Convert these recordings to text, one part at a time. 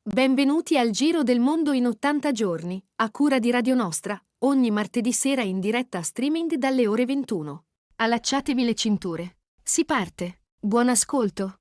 Benvenuti al Giro del Mondo in 80 giorni, a cura di Radio Nostra, ogni martedì sera in diretta streaming dalle ore 21. Allacciatevi le cinture. Si parte. Buon ascolto.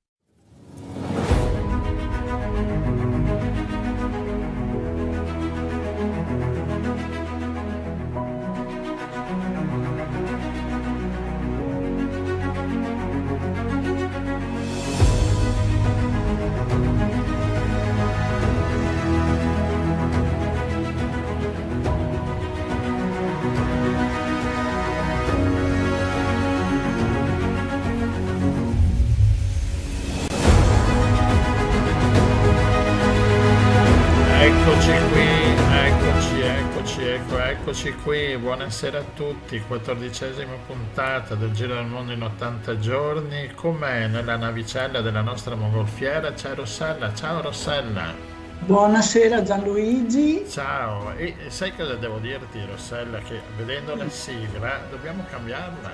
Eccoci qui, buonasera a tutti, 14ª puntata del Giro del Mondo in 80 giorni. Con me nella navicella della nostra mongolfiera c'è Rossella. Ciao Rossella. Buonasera Gianluigi. Ciao, e sai cosa devo dirti Rossella? Che vedendo la sigla dobbiamo cambiarla,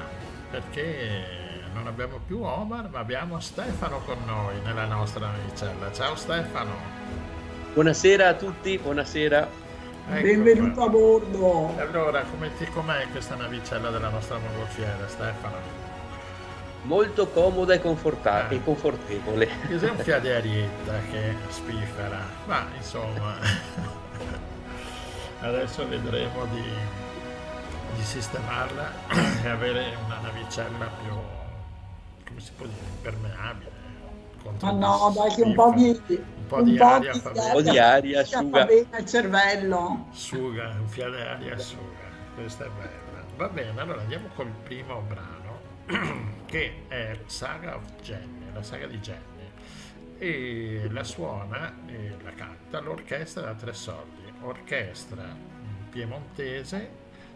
perché non abbiamo più Omar ma abbiamo Stefano con noi nella nostra navicella. Ciao Stefano. Buonasera a tutti, buonasera. Ecco, Benvenuto a bordo. Allora, com'è questa navicella della nostra mongolfiera, Stefano? Molto comoda e confortevole. Che sei un fiaderietta che spiffera, ma insomma, adesso vedremo di sistemarla e avere una navicella più, come si può dire, impermeabile. Ma no, dai, che un po' di aria fa bene. Un po' di aria asciuga. Fa bene il cervello. Asciuga, un fiale d'aria asciuga, questa è bella. Va bene, allora andiamo col primo brano che è Saga of Jenny, la saga di Jenny, e la suona e la canta l'orchestra da Tre Soldi, orchestra piemontese,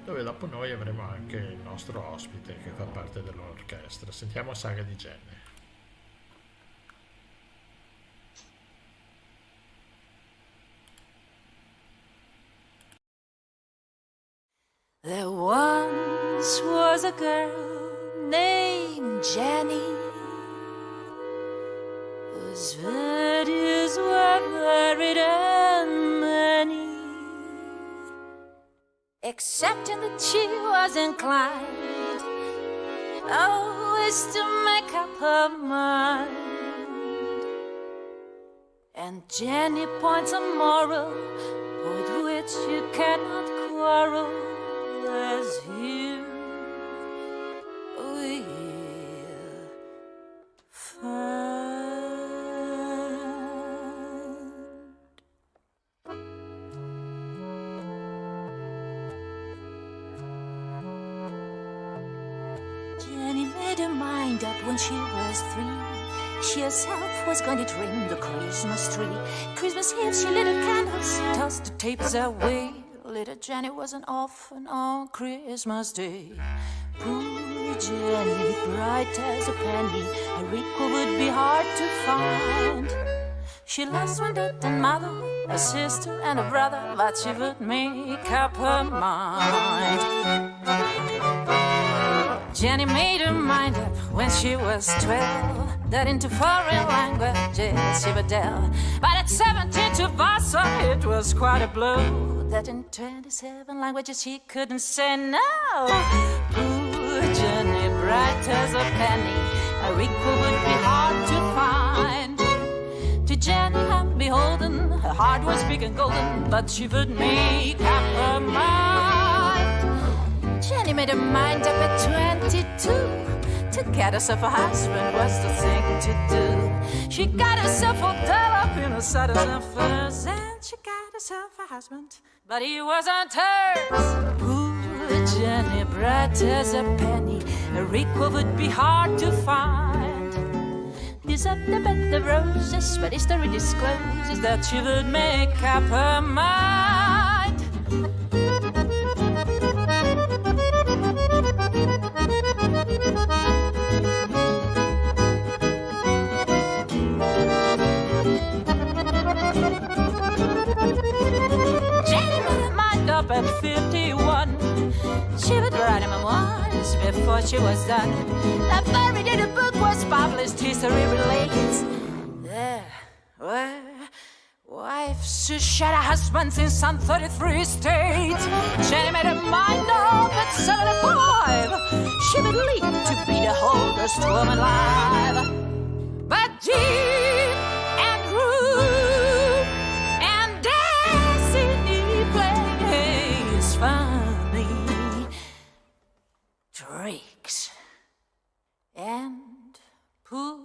dove dopo noi avremo anche il nostro ospite che fa parte dell'orchestra. Sentiamo Saga di Jenny. There once was a girl named Jenny, whose virtues were varied and many, excepting that she was inclined always to make up her mind. And Jenny points a moral with which you cannot quarrel. As here we'll find. Jenny made her mind up when she was 3. She herself was going to trim the Christmas tree. Christmas Eve she lit her candles, tossed the tapers away. Little Jenny was an orphan on Christmas Day. Poor Jenny, bright as a penny, her equal would be hard to find. She lost one dad and mother, a sister and a brother, but she would make up her mind. Jenny made her mind up when she was 12, that into foreign languages she would delve. But at 17 to Vasa it was quite a blow, that in 27 languages she couldn't say no. Poor Jenny, bright as a penny, her equal would be hard to find. To Jenny I'm beholden, her heart was big and golden, but she would make up her mind. Jenny made her mind up at 22. To get herself a husband was the thing to do. She got herself all dolled up in her saddles and furs, and she got herself a husband, but he wasn't hers. Poor Jenny, bright as a penny, her equal would be hard to find. This up the bed of roses, but history discloses that she would make up her mind. Up at 51, she would write a memoirs before she was done. The very day the book was published, history relates there were Wives to shadow husbands in some 33 states. Jenny made her mind up at 75. She believed to be the oldest woman alive. But Jean and Ruth and Destiny plays funny tricks. And poor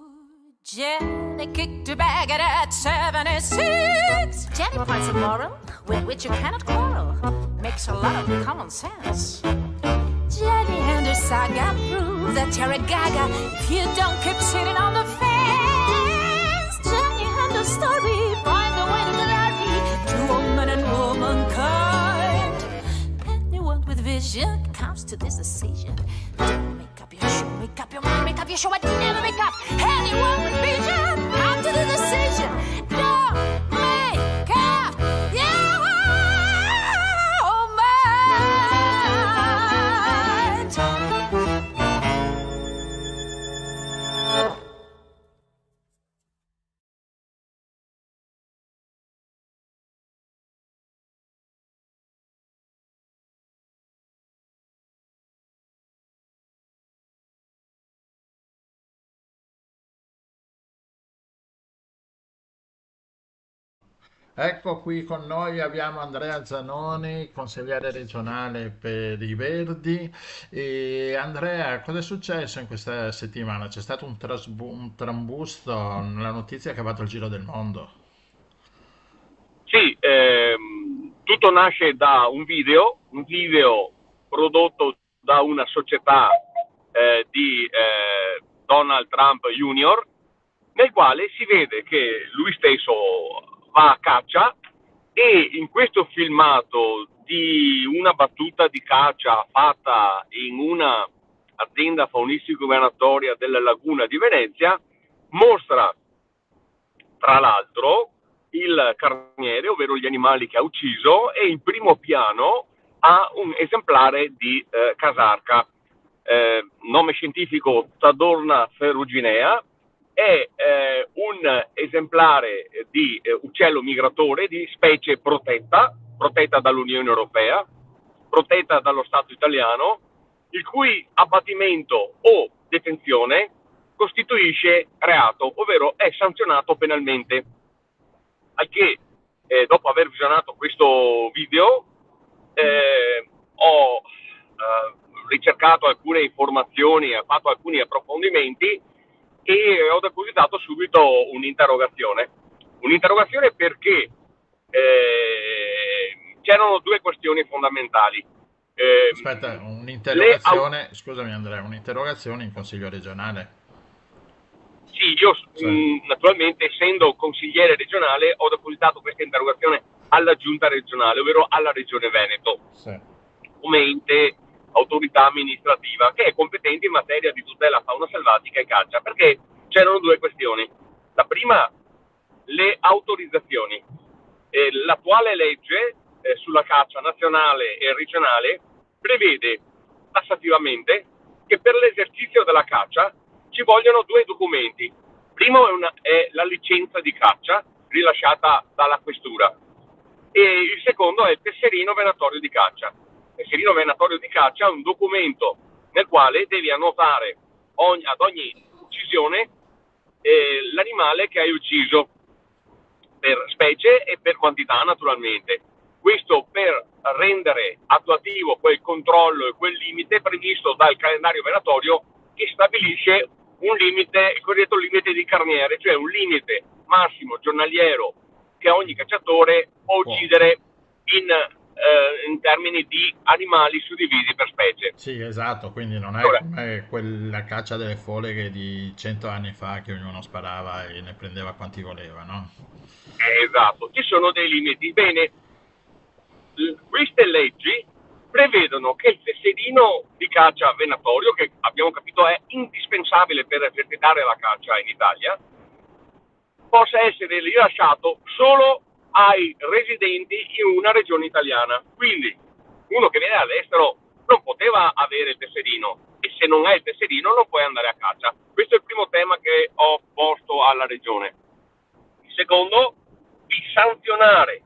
Jenny kicked her bag at 76. Jenny finds a moral with which you cannot quarrel. Makes a lot of common sense. Jenny and her saga prove that you're a gaga if you don't keep sitting on the fence. Jenny and her story find a way to glory to woman and womankind. Anyone with vision comes to this decision. Don't make up your show, make up your mind, make up your show, and never make up. Anyone with vision come to the decision. Don't make up your mind. Ecco qui con noi abbiamo Andrea Zanoni, consigliere regionale per i Verdi. E Andrea, cosa è successo in questa settimana? C'è stato un trambusto, la notizia che ha fatto il giro del mondo. Sì, tutto nasce da un video prodotto da una società di Donald Trump Jr., nel quale si vede che lui stesso va a caccia e in questo filmato di una battuta di caccia fatta in una azienda faunistico-venatoria della laguna di Venezia mostra tra l'altro il carniere, ovvero gli animali che ha ucciso, e in primo piano ha un esemplare di casarca, nome scientifico Tadorna ferruginea. È un esemplare di uccello migratore di specie protetta dall'Unione Europea, protetta dallo Stato italiano, il cui abbattimento o detenzione costituisce reato, ovvero è sanzionato penalmente. Al che, dopo aver visionato questo video, ho ricercato alcune informazioni, ho fatto alcuni approfondimenti e ho depositato subito un'interrogazione perché c'erano due questioni fondamentali. Aspetta, un'interrogazione, scusami Andrea, un'interrogazione in Consiglio regionale. Sì, io naturalmente, essendo consigliere regionale, ho depositato questa interrogazione alla giunta regionale, ovvero alla regione Veneto, come ente autorità amministrativa che è competente in materia di tutela fauna selvatica e caccia, perché c'erano due questioni. La prima, le autorizzazioni. L'attuale legge sulla caccia nazionale e regionale prevede tassativamente che per l'esercizio della caccia ci vogliono due documenti. Primo è la licenza di caccia rilasciata dalla questura e il secondo è il tesserino venatorio di caccia. Il tesserino venatorio di caccia è un documento nel quale devi annotare ad ogni uccisione l'animale che hai ucciso per specie e per quantità naturalmente. Questo per rendere attuativo quel controllo e quel limite previsto dal calendario venatorio che stabilisce un limite, il cosiddetto limite di carniere, cioè un limite massimo giornaliero che ogni cacciatore può uccidere in termini di animali suddivisi per specie. Sì, esatto, quindi non è come quella caccia delle foleghe di 100 anni fa che ognuno sparava e ne prendeva quanti voleva, no? Esatto, ci sono dei limiti. Bene, queste leggi prevedono che il tesserino di caccia venatorio, che abbiamo capito è indispensabile per esercitare la caccia in Italia, possa essere rilasciato solo ai residenti in una regione italiana. Quindi uno che viene all'estero non poteva avere il tesserino e se non hai il tesserino non puoi andare a caccia. Questo è il primo tema che ho posto alla regione. Il secondo di sanzionare,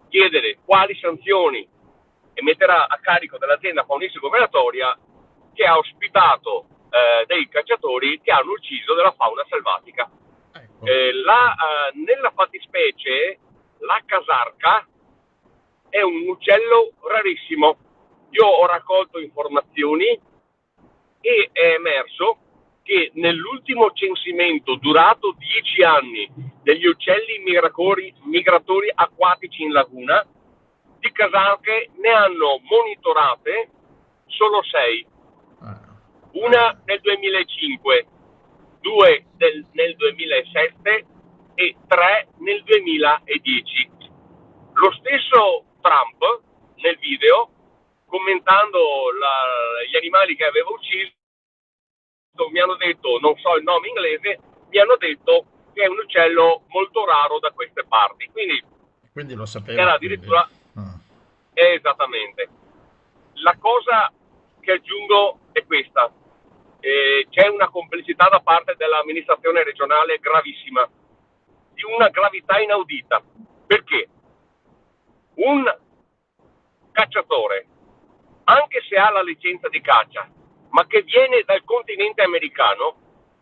chiedere quali sanzioni e metterà a carico dell'azienda faunistica operatoria che ha ospitato dei cacciatori che hanno ucciso della fauna selvatica. Ecco. Nella fattispecie la casarca è un uccello rarissimo. Io ho raccolto informazioni e è emerso che nell'ultimo censimento durato 10 anni degli uccelli migratori acquatici in laguna, di casarche ne hanno monitorate solo 6. Una nel 2005, 2 nel 2007 e 3 nel 2010. Lo stesso Trump nel video, commentando gli animali che aveva ucciso, mi hanno detto, non so il nome inglese, mi hanno detto che è un uccello molto raro da queste parti. Quindi lo sapeva. Era addirittura... Esattamente. La cosa che aggiungo è questa. C'è una complicità da parte dell'amministrazione regionale gravissima, di una gravità inaudita. Perché? Un cacciatore, anche se ha la licenza di caccia, ma che viene dal continente americano,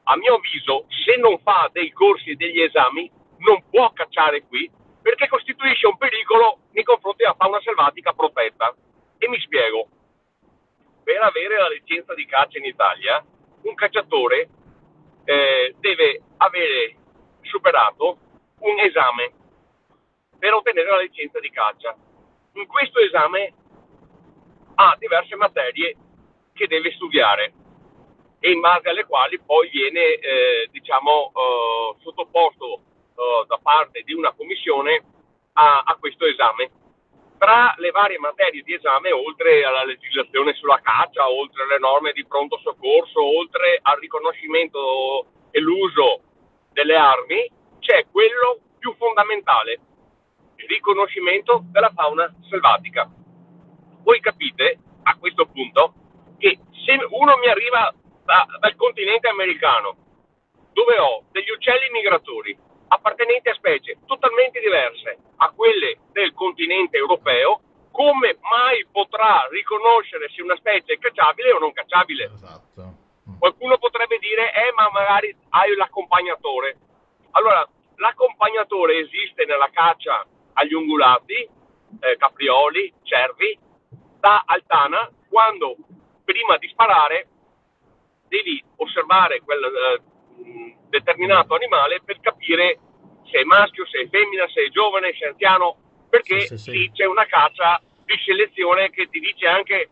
a mio avviso, se non fa dei corsi e degli esami, non può cacciare qui, perché costituisce un pericolo nei confronti della fauna selvatica protetta. E mi spiego. Per avere la licenza di caccia in Italia, un cacciatore deve avere superato un esame per ottenere la licenza di caccia. In questo esame ha diverse materie che deve studiare e in base alle quali poi viene sottoposto da parte di una commissione a questo esame. Tra le varie materie di esame, oltre alla legislazione sulla caccia, oltre alle norme di pronto soccorso, oltre al riconoscimento e l'uso delle armi, c'è quello più fondamentale, il riconoscimento della fauna selvatica. Voi capite a questo punto che se uno mi arriva dal continente americano, dove ho degli uccelli migratori appartenenti a specie totalmente diverse a quelle del continente europeo, come mai potrà riconoscere se una specie è cacciabile o non cacciabile? Esatto. Qualcuno potrebbe dire, ma magari hai l'accompagnatore. Allora, l'accompagnatore esiste nella caccia agli ungulati, caprioli, cervi, da Altana, quando prima di sparare devi osservare quel determinato animale per capire se è maschio, se è femmina, se è giovane, se è anziano, perché lì c'è una caccia di selezione che ti dice anche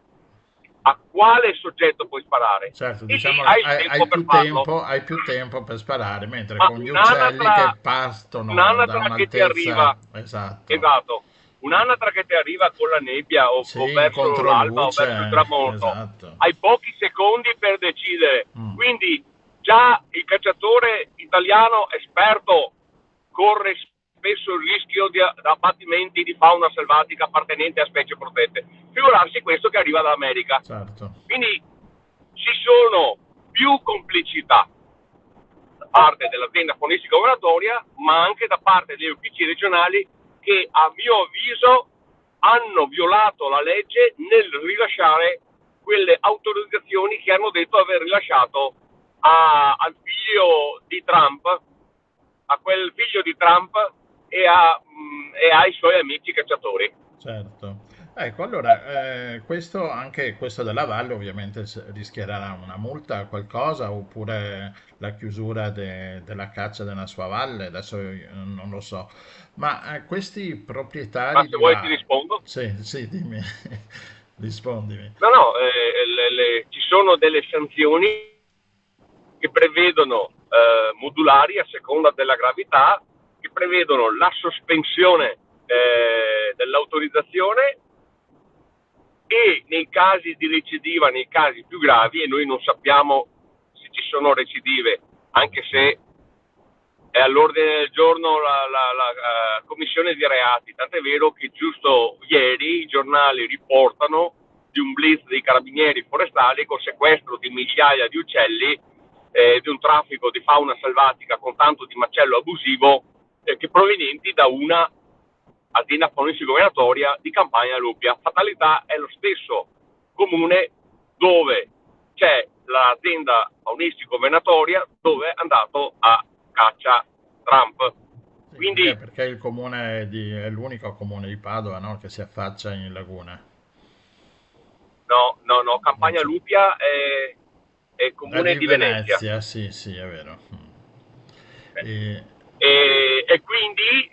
a quale soggetto puoi sparare. Certo, e diciamo hai più tempo per sparare, mentre con gli uccelli che partono da un'altezza... Esatto. Un'anatra che ti arriva con la nebbia o verso l'alba o verso il tramonto, esatto. Hai pochi secondi per decidere. Quindi già il cacciatore italiano esperto corre spesso il rischio di abbattimenti di fauna selvatica appartenente a specie protette. Figurarsi questo che arriva dall'America. Certo. Quindi ci sono più complicità da parte dell'azienda faunistica operatoria, ma anche da parte degli uffici regionali che a mio avviso hanno violato la legge nel rilasciare quelle autorizzazioni che hanno detto aver rilasciato al figlio di Trump, a quel figlio di Trump e ai suoi amici cacciatori. Certo. Ecco, allora, questo della valle ovviamente rischierà una multa, qualcosa, oppure la chiusura della caccia della sua valle, adesso non lo so. Ma questi proprietari... Ma se vuoi ti rispondo? Sì, dimmi, rispondimi. No, ci sono delle sanzioni che prevedono modulari a seconda della gravità, che prevedono la sospensione dell'autorizzazione e nei casi di recidiva, nei casi più gravi, e noi non sappiamo se ci sono recidive, anche se è all'ordine del giorno la commissione di reati, tant'è vero che giusto ieri i giornali riportano di un blitz dei carabinieri forestali con sequestro di migliaia di uccelli, di un traffico di fauna selvatica con tanto di macello abusivo che provenienti da una azienda faunistico-venatoria di Campagna Lupia. Fatalità è lo stesso comune dove c'è l'azienda faunistico-venatoria dove è andato a caccia Trump. Quindi, perché il comune è l'unico comune di Padova, no? Che si affaccia in laguna. No, Campagna Lupia è comune di Venezia. Sì, è vero. E quindi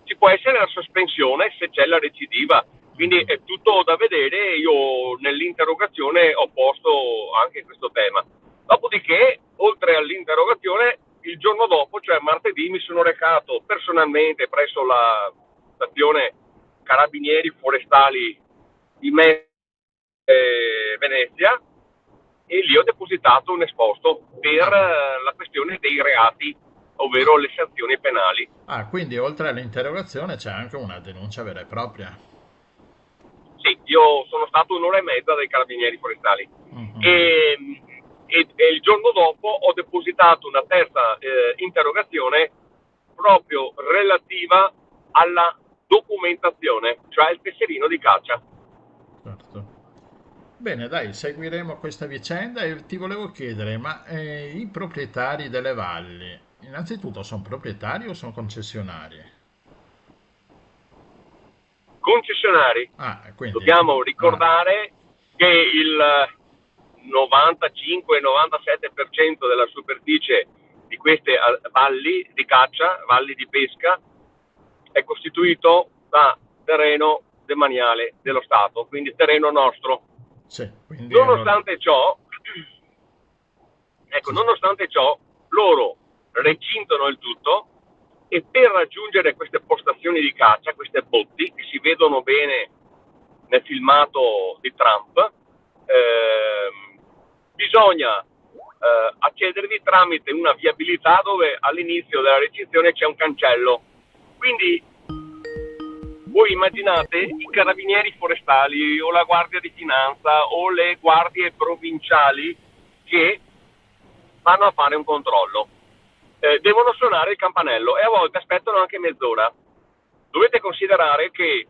ci può essere la sospensione se c'è la recidiva. Quindi è tutto da vedere. Io nell'interrogazione ho posto anche questo tema. Dopodiché, oltre all'interrogazione, il giorno dopo, cioè martedì, mi sono recato personalmente presso la stazione Carabinieri Forestali di Venezia e lì ho depositato un esposto per la questione dei reati, ovvero le sanzioni penali. Quindi oltre all'interrogazione c'è anche una denuncia vera e propria. Sì, io sono stato un'ora e mezza dai Carabinieri Forestali e il giorno dopo ho depositato una terza interrogazione proprio relativa alla documentazione, cioè il tesserino di caccia. Certo. Bene, dai, seguiremo questa vicenda e ti volevo chiedere, ma i proprietari delle valli, innanzitutto sono proprietari o sono concessionari? Concessionari. Quindi, dobbiamo ricordare che il 95-97% della superficie di queste valli di caccia, valli di pesca, è costituito da terreno demaniale dello Stato, quindi terreno nostro. Sì, nonostante ciò, loro recintano il tutto e per raggiungere queste postazioni di caccia, queste botti che si vedono bene nel filmato di Trump, bisogna accedervi tramite una viabilità dove all'inizio della recinzione c'è un cancello. Quindi voi immaginate i carabinieri forestali o la guardia di finanza o le guardie provinciali che vanno a fare un controllo. Devono suonare il campanello e a volte aspettano anche mezz'ora. Dovete considerare che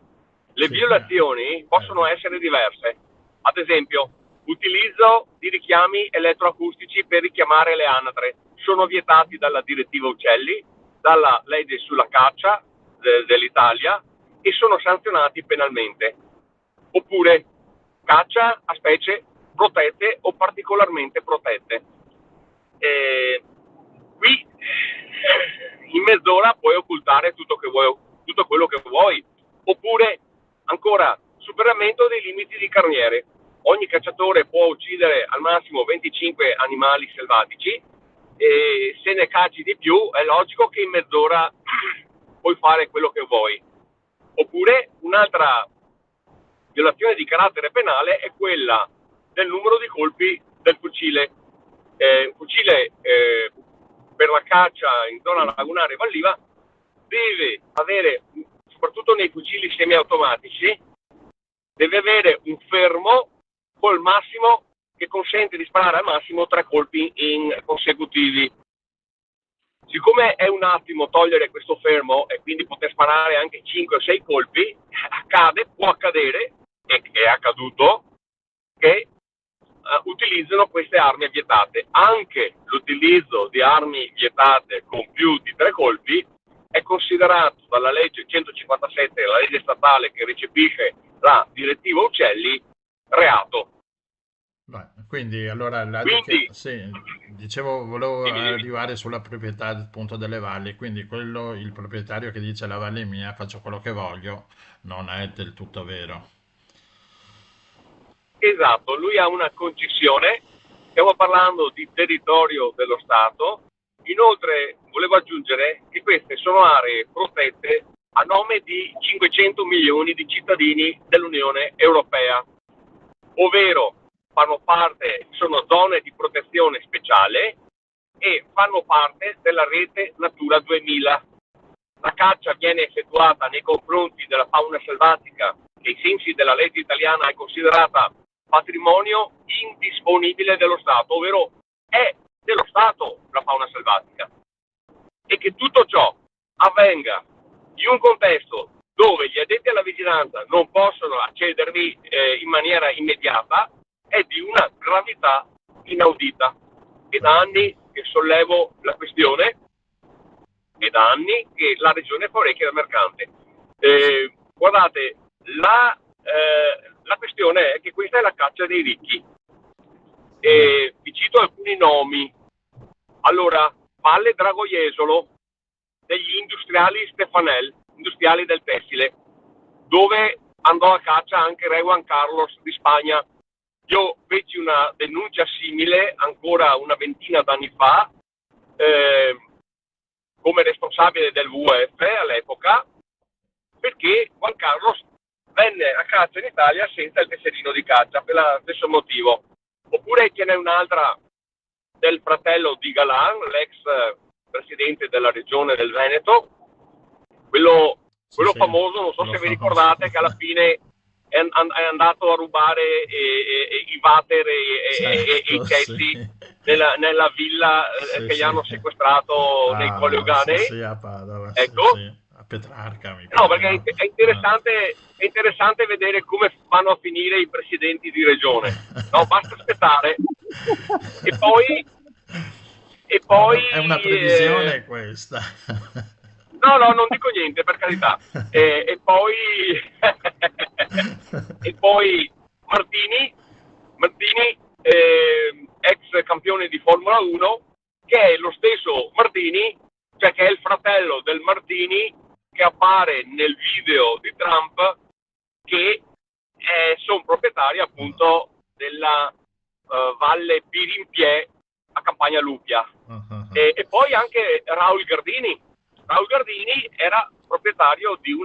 le violazioni possono essere diverse. Ad esempio, utilizzo di richiami elettroacustici per richiamare le anatre. Sono vietati dalla direttiva Uccelli, dalla legge sulla caccia dell'Italia e sono sanzionati penalmente. Oppure caccia a specie protette o particolarmente protette. Qui in mezz'ora puoi occultare tutto quello che vuoi. Oppure ancora superamento dei limiti di carniere. Ogni cacciatore può uccidere al massimo 25 animali selvatici e se ne cacci di più è logico che in mezz'ora puoi fare quello che vuoi. Oppure un'altra violazione di carattere penale è quella del numero di colpi del fucile. Un fucile per la caccia in zona lagunare Valliva deve avere, soprattutto nei fucili semiautomatici, deve avere un fermo col massimo che consente di sparare al massimo 3 colpi in consecutivi. Siccome è un attimo togliere questo fermo e quindi poter sparare anche 5 o 6 colpi, può accadere, e è accaduto, che utilizzano queste armi vietate. Anche l'utilizzo di armi vietate con più di 3 colpi è considerato dalla legge 157, la legge statale che recepisce la direttiva Uccelli, reato. Quindi allora volevo arrivare sulla proprietà appunto delle valli, quindi il proprietario che dice la valle è mia, faccio quello che voglio, non è del tutto vero. Esatto, lui ha una concessione, stiamo parlando di territorio dello Stato. Inoltre volevo aggiungere che queste sono aree protette a nome di 500 milioni di cittadini dell'Unione Europea, ovvero sono zone di protezione speciale e fanno parte della rete Natura 2000. La caccia viene effettuata nei confronti della fauna selvatica che ai sensi della legge italiana è considerata patrimonio indisponibile dello Stato, ovvero è dello Stato la fauna selvatica, e che tutto ciò avvenga in un contesto dove gli addetti alla vigilanza non possono accedervi in maniera immediata è di una gravità inaudita. È da anni che sollevo la questione, è da anni che la regione fa orecchie da mercante. Guardate, la questione è che questa è la caccia dei ricchi. Vi cito alcuni nomi. Allora, Valle Dragoiesolo, degli industriali Stefanel, industriali del tessile, dove andò a caccia anche Re Juan Carlos di Spagna. Io feci una denuncia simile ancora una ventina d'anni fa, come responsabile del WWF all'epoca, perché Juan Carlos venne a caccia in Italia senza il tesserino di caccia, per lo stesso motivo. Oppure ce n'è un'altra del fratello di Galan, l'ex presidente della regione del Veneto, quello famoso, non so se vi ricordate, che alla fine è andato a rubare i water e i cessi nella villa che gli hanno sequestrato nei Colli Euganei. A Padova, ecco. A Petrarca. No, perché è interessante vedere come vanno a finire i presidenti di regione. No, basta aspettare. E poi è una previsione questa. No, non dico niente, per carità. E poi Martini, ex campione di Formula 1, che è lo stesso Martini, cioè che è il fratello del Martini che appare nel video di Trump, che sono proprietari appunto della Valle Pirimpiè a Campagna Lupia. E poi anche Raul Gardini. Raul Gardini era proprietario di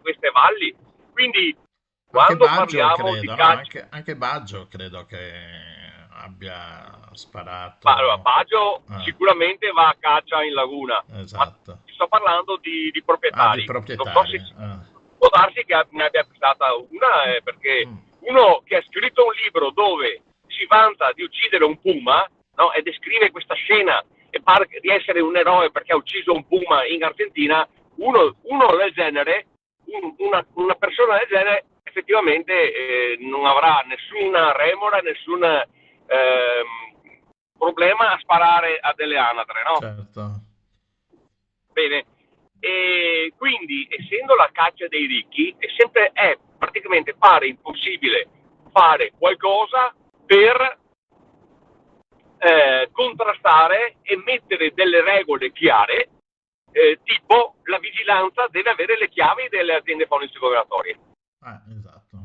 queste valli, quindi quando parliamo di caccia... Anche Baggio credo che abbia sparato. Allora, Baggio sicuramente va a caccia in laguna, esatto. Ma sto parlando di proprietari. Di proprietari. Non so se può darsi che ne abbia acquistata una, perché uno che ha scritto un libro dove si vanta di uccidere un puma, no, e descrive questa scena e pare di essere un eroe perché ha ucciso un puma in Argentina, uno del genere, una persona del genere effettivamente non avrà nessuna remora, nessun problema a sparare a delle anatre, no? Certo. Bene, e quindi essendo la caccia dei ricchi è praticamente pare impossibile fare qualcosa per contrastare e mettere delle regole chiare, tipo la vigilanza deve avere le chiavi delle aziende faunistico-migratorie. Esatto.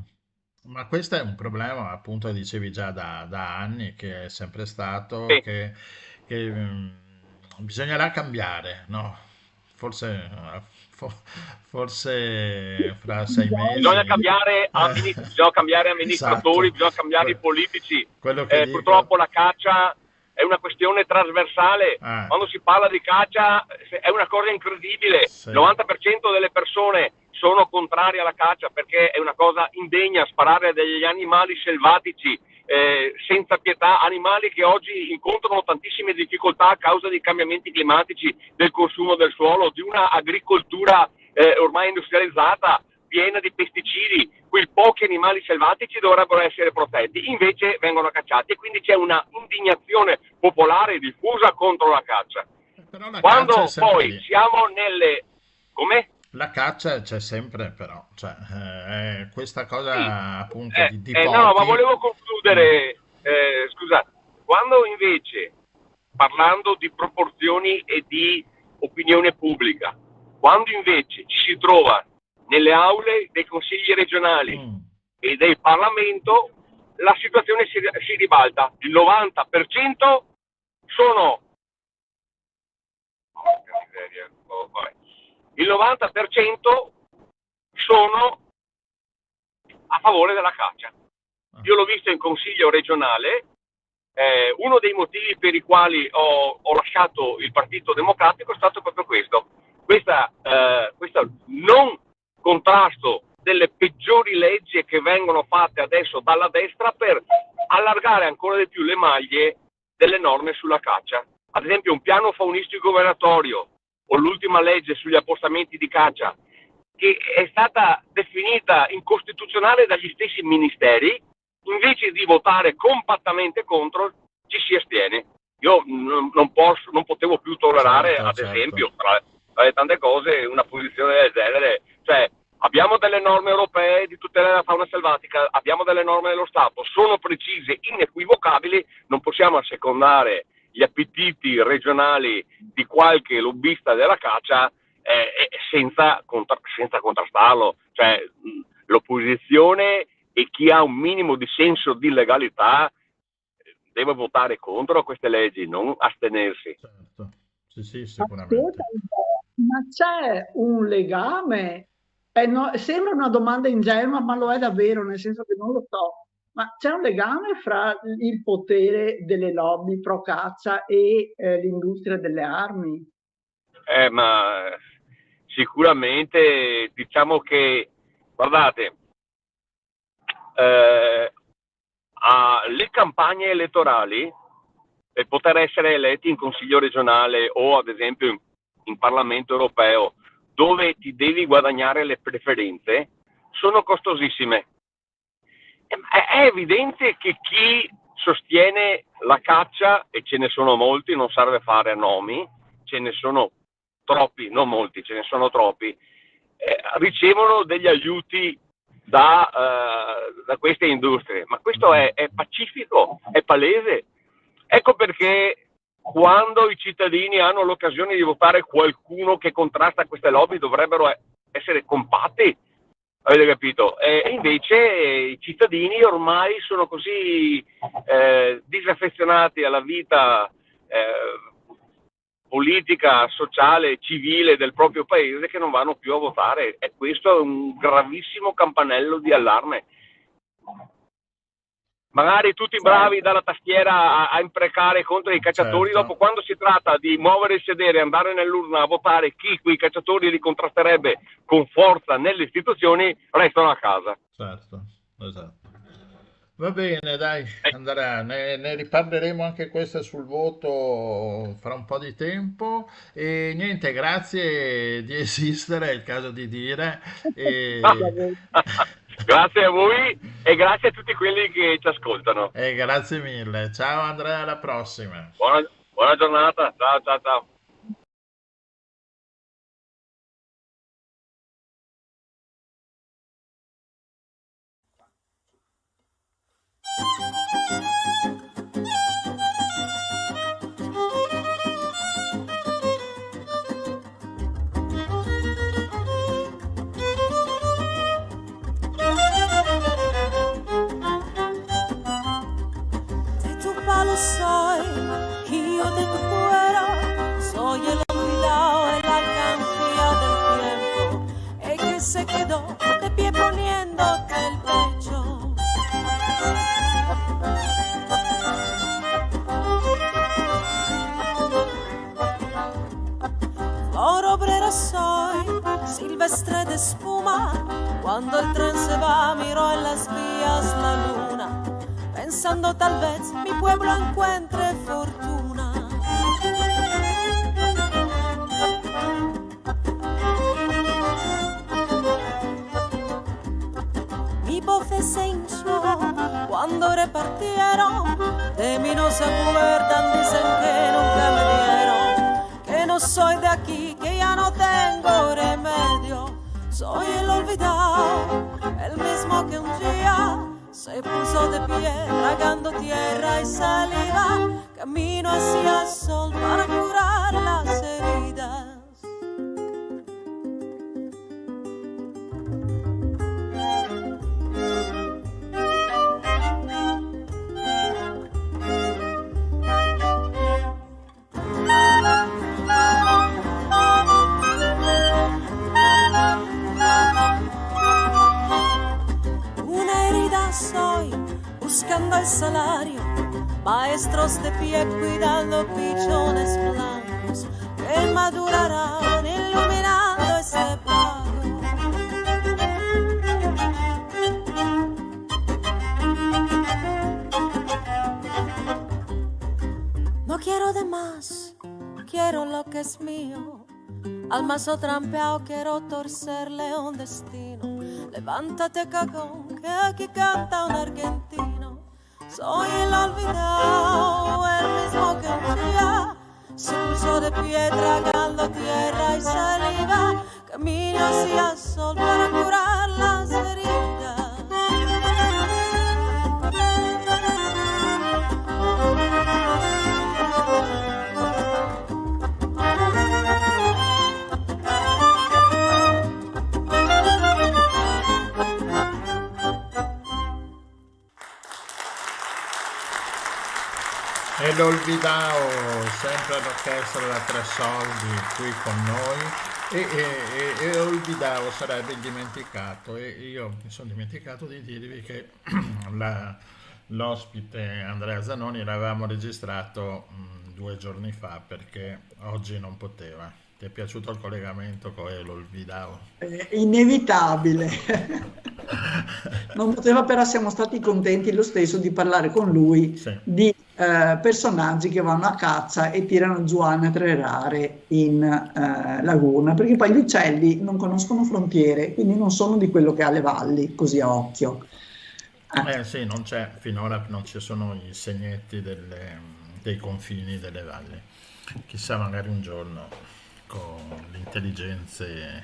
Ma questo è un problema, appunto, dicevi già da anni, che è sempre stato, sì, che bisognerà cambiare, no? Forse fra 6 mesi. Bisogna cambiare amministratori, esatto. Bisogna cambiare i politici. Quello che dico... Purtroppo la caccia è una questione trasversale. Quando si parla di caccia è una cosa incredibile. Sì. Il 90% delle persone sono contrarie alla caccia perché è una cosa indegna sparare a degli animali selvatici senza pietà, animali che oggi incontrano tantissime difficoltà a causa dei cambiamenti climatici, del consumo del suolo, di una agricoltura ormai industrializzata, piena di pesticidi. Quei pochi animali selvatici dovrebbero essere protetti, invece vengono cacciati, e quindi c'è una indignazione popolare diffusa contro la caccia. Però la Quando caccia è poi lì. siamo nelle... Come? La caccia c'è sempre, però, cioè, questa cosa sì, appunto di pochi... No, ma volevo concludere, scusate, quando invece, parlando di proporzioni e di opinione pubblica, quando invece ci si trova nelle aule dei consigli regionali e del Parlamento, la situazione si ribalta. Il 90% sono... Il 90% sono a favore della caccia. Io l'ho visto in consiglio regionale. Uno dei motivi per i quali ho lasciato il Partito Democratico è stato proprio questo. Questo non contrasto delle peggiori leggi che vengono fatte adesso dalla destra per allargare ancora di più le maglie delle norme sulla caccia. Ad esempio un piano faunistico migratorio o l'ultima legge sugli appostamenti di caccia, che è stata definita incostituzionale dagli stessi ministeri, invece di votare compattamente contro, ci si astiene. Io non potevo più tollerare, certo. esempio, tra le tante cose, una posizione del genere. Cioè, abbiamo delle norme europee di tutela della fauna selvatica, abbiamo delle norme dello Stato, sono precise, inequivocabili, non possiamo assecondare gli appetiti regionali di qualche lobbista della caccia senza contrastarlo. Cioè, l'opposizione e chi ha un minimo di senso di legalità deve votare contro queste leggi, non astenersi. Certo, sì, sicuramente. Ma c'è un legame? Sembra una domanda ingenua, ma lo è davvero, nel senso che non lo so. Ma c'è un legame fra il potere delle lobby pro caccia e l'industria delle armi? Ma sicuramente, diciamo che, guardate, le campagne elettorali, per poter essere eletti in Consiglio regionale o ad esempio in Parlamento europeo, dove ti devi guadagnare le preferenze, sono costosissime. È evidente che chi sostiene la caccia, e ce ne sono molti, non serve fare nomi, ce ne sono troppi, non molti, ce ne sono troppi, ricevono degli aiuti da queste industrie, ma questo è pacifico, è palese. Ecco perché quando i cittadini hanno l'occasione di votare qualcuno che contrasta queste lobby dovrebbero essere compatti, avete capito? E invece i cittadini ormai sono così disaffezionati alla vita politica, sociale, civile del proprio paese che non vanno più a votare, e questo è un gravissimo campanello di allarme. Magari tutti bravi dalla tastiera a imprecare contro i cacciatori, certo. Dopo quando si tratta di muovere il sedere e andare nell'urna a votare chi quei cacciatori li contrasterebbe con forza nelle istituzioni, restano a casa. Certo, esatto. Va bene, dai, Andrea, ne riparleremo anche questa sul voto fra un po' di tempo. E niente, grazie di esistere, è il caso di dire. E... Grazie a voi e grazie a tutti quelli che ci ascoltano. E grazie mille. Ciao Andrea, alla prossima. Buona giornata, ciao. Lo sai, que yo de tu fuera soy el olvidado, el alcancía del tiempo, el que se quedó de pie poniéndote el pecho. Flor obrera soy, silvestre de espuma, cuando el tren se va miro en las vías la luna, pensando tal vez mi pueblo encuentre fortuna. Mi voz se hinchó cuando repartieron, de mí no se acuerdan, dicen que nunca me dieron, que no soy de aquí, que ya no tengo remedio. Soy el olvidado, el mismo que un día se puso de pie, tragando tierra y saliva, camino hacia el sol para curar las heridas. Soy buscando el salario, maestros de pie cuidando pichones blancos que madurarán iluminando ese pago. No quiero de más, quiero lo que es mío, Alma trampeado, quiero torcerle un destino. Levántate, cagón, que aquí canta un argentino. Soy el olvidado, el mismo que un día se puso de pie tragando tierra y saliva. Camino hacia el sol para curar las heridas. E l'Olvidao, sempre all'orchestra da Tre Soldi, qui con noi, e Olvidao sarebbe il dimenticato, e io mi sono dimenticato di dirvi che l'ospite Andrea Zanoni l'avevamo registrato 2 giorni fa perché oggi non poteva. Ti è piaciuto il collegamento con l'Olvidao? Inevitabile. Non poteva, però siamo stati contenti lo stesso di parlare con lui, sì, di personaggi che vanno a caccia e tirano giù anatre rare in laguna, perché poi gli uccelli non conoscono frontiere, quindi non sono di quello che ha le valli, così a occhio. Sì, non c'è, finora non ci sono i segnetti dei confini delle valli. Chissà, magari un giorno con le intelligenze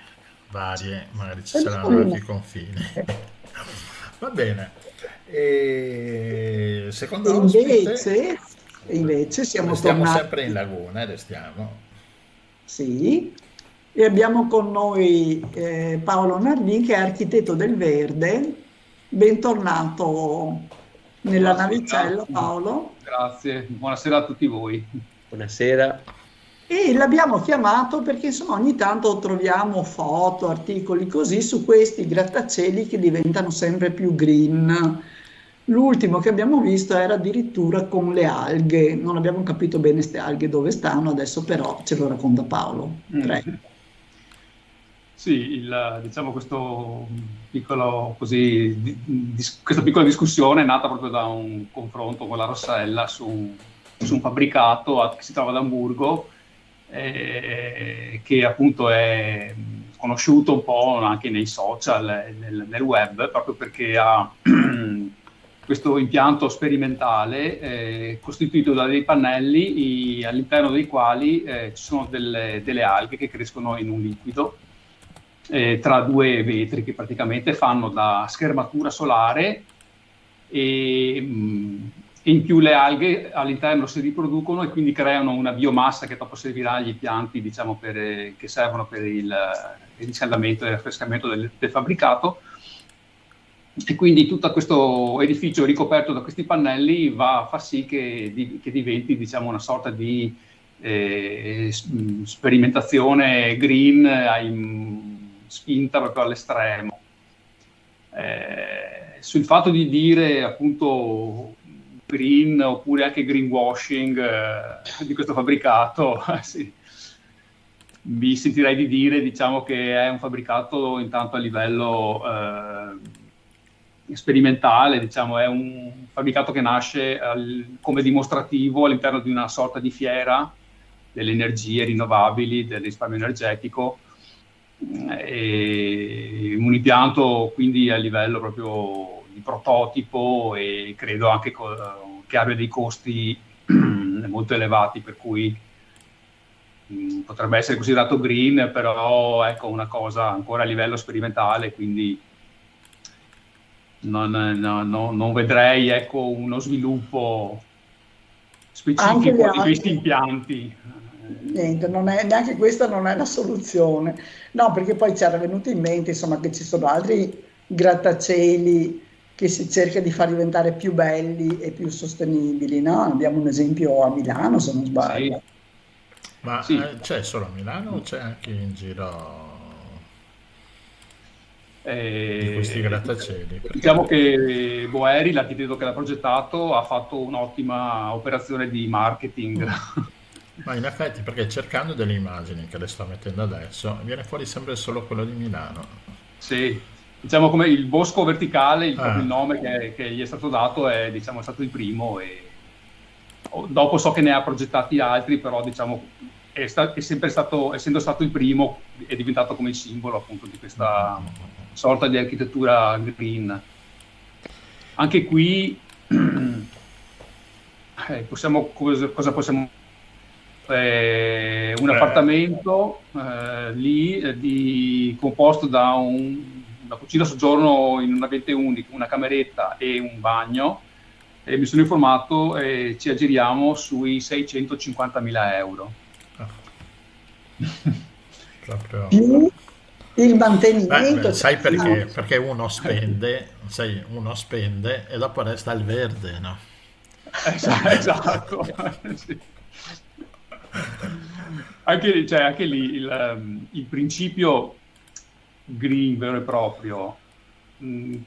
varie magari ci saranno anche i confini. Va bene. E secondo invece siamo tornati sempre in laguna, restiamo. Sì, e abbiamo con noi Paolo Nardin, che è architetto del Verde. Bentornato nella navicella, Paolo. Grazie, buonasera a tutti voi. Buonasera. E l'abbiamo chiamato perché insomma ogni tanto troviamo foto, articoli così su questi grattacieli che diventano sempre più green. L'ultimo che abbiamo visto era addirittura con le alghe, non abbiamo capito bene queste alghe dove stanno, adesso però ce lo racconta Paolo. Prego. Sì, diciamo questo piccolo, così, questa piccola discussione è nata proprio da un confronto con la Rossella su un fabbricato che si trova ad Amburgo, che appunto è conosciuto un po' anche nei social, nel web, proprio perché ha questo impianto sperimentale costituito da dei pannelli all'interno dei quali ci sono delle alghe che crescono in un liquido tra 2 vetri che praticamente fanno da schermatura solare, e in più le alghe all'interno si riproducono e quindi creano una biomassa che dopo servirà agli impianti, diciamo, che servono per il riscaldamento e il raffrescamento del fabbricato. E quindi tutto questo edificio ricoperto da questi pannelli fa sì che diventi, diciamo, una sorta di sperimentazione green spinta proprio all'estremo. Sul fatto di dire appunto green oppure anche greenwashing di questo fabbricato, sì, vi sentirei di dire, diciamo, che è un fabbricato intanto a livello sperimentale, diciamo, è un fabbricato che nasce come dimostrativo all'interno di una sorta di fiera delle energie rinnovabili, del risparmio energetico, e un impianto quindi a livello proprio di prototipo, e credo anche che abbia dei costi molto elevati, per cui potrebbe essere considerato green, però ecco, una cosa ancora a livello sperimentale, quindi non vedrei, ecco, uno sviluppo specifico di questi impianti. Niente, neanche questa non è la soluzione. No, perché poi ci era venuto in mente, insomma, che ci sono altri grattacieli che si cerca di far diventare più belli e più sostenibili, no? Abbiamo un esempio a Milano, se non sbaglio. Sì. Ma sì, c'è solo a Milano o c'è anche in giro di questi grattacieli? Diciamo che Boeri, l'architetto che l'ha progettato, ha fatto un'ottima operazione di marketing. Ma in effetti, perché cercando delle immagini che le sto mettendo adesso, viene fuori sempre solo quello di Milano. Sì, diciamo come il bosco verticale, il nome che gli è stato dato è, diciamo, è stato il primo, e dopo so che ne ha progettati altri, però diciamo è sempre stato, essendo stato il primo, è diventato come il simbolo appunto di questa sorta di architettura green. Anche qui cosa possiamo un appartamento lì composto da una cucina a soggiorno in un ambiente unico, una cameretta e un bagno, e mi sono informato e ci aggiriamo sui 650.000 euro. Proprio... Più il mantenimento. Sai perché? Perché uno spende e dopo resta al verde, no? Esatto. Sì. Anche lì il principio green vero e proprio,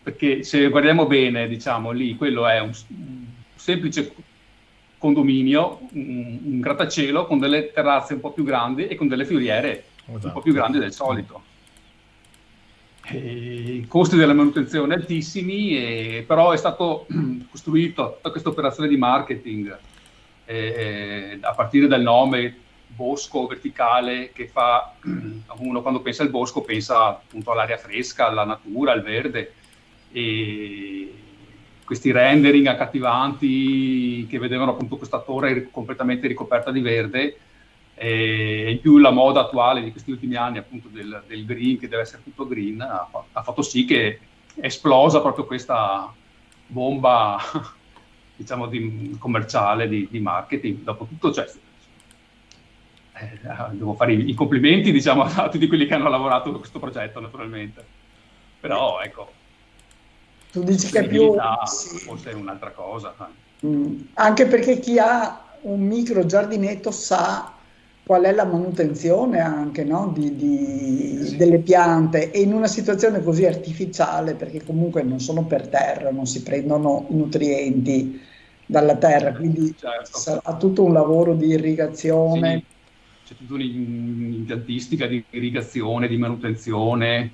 perché se guardiamo bene, diciamo lì, quello è un semplice condominio, un grattacielo con delle terrazze un po' più grandi e con delle fioriere un po' più grandi del solito. I costi della manutenzione altissimi, però è stato costruito tutta questa operazione di marketing a partire dal nome bosco verticale, che fa uno quando pensa al bosco pensa appunto all'aria fresca, alla natura, al verde, e questi rendering accattivanti che vedevano appunto questa torre completamente ricoperta di verde, e in più la moda attuale di questi ultimi anni appunto del green, che deve essere tutto green, ha fatto sì che è esplosa proprio questa bomba diciamo commerciale di marketing. Dopotutto devo fare i complimenti, diciamo, a tutti quelli che hanno lavorato su questo progetto, naturalmente, però ecco, tu dici che è più forse è un'altra cosa. Anche perché chi ha un micro giardinetto sa qual è la manutenzione anche, no? Delle piante, e in una situazione così artificiale, perché comunque non sono per terra, non si prendono i nutrienti dalla terra, quindi sarà tutto un lavoro di irrigazione. Sì, c'è tutta un'impiantistica di irrigazione, di manutenzione,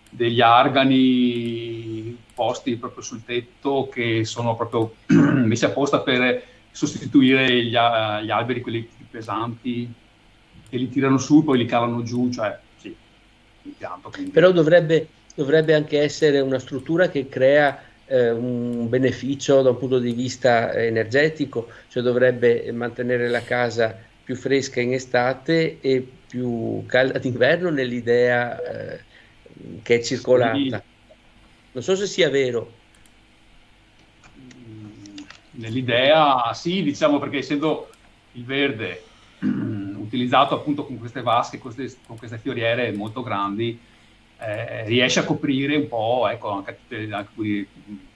degli argani posti proprio sul tetto che sono proprio messi apposta per sostituire gli alberi, quelli più pesanti, che li tirano su, poi li calano giù, cioè sì, impianto. Quindi. Però dovrebbe anche essere una struttura che crea un beneficio da un punto di vista energetico, cioè dovrebbe mantenere la casa più fresca in estate e più calda d'inverno, nell'idea che è circolata. Sì. Non so se sia vero. Nell'idea sì, diciamo, perché essendo il verde utilizzato appunto con queste vasche, con queste fioriere molto grandi, riesce a coprire un po', ecco, anche tutte le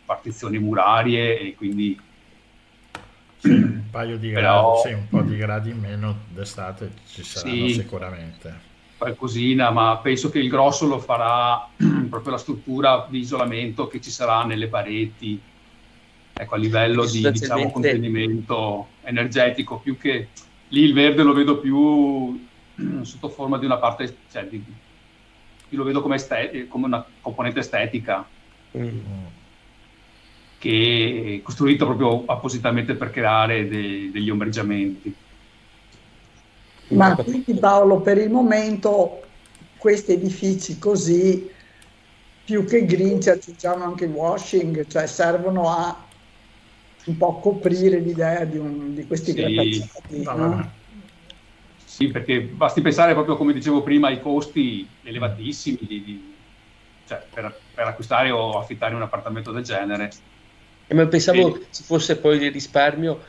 partizioni murarie, e quindi sì, un paio di gradi, sì, un po' di gradi in meno d'estate ci saranno, sì, sicuramente. Qualcosina, ma penso che il grosso lo farà proprio la struttura di isolamento che ci sarà nelle pareti, ecco, a livello di, diciamo, contenimento energetico, più che lì il verde lo vedo più sotto forma di una parte, cioè io lo vedo come una componente estetica, che è costruito proprio appositamente per creare degli ombreggiamenti. Ma quindi, Paolo, per il momento questi edifici così, più che green, ci aggiungiamo anche il washing, cioè servono a un po' coprire l'idea di questi grattacieli. No? Sì, perché basti pensare proprio, come dicevo prima, ai costi elevatissimi cioè, per acquistare o affittare un appartamento del genere. Ma pensavo ci fosse poi il risparmio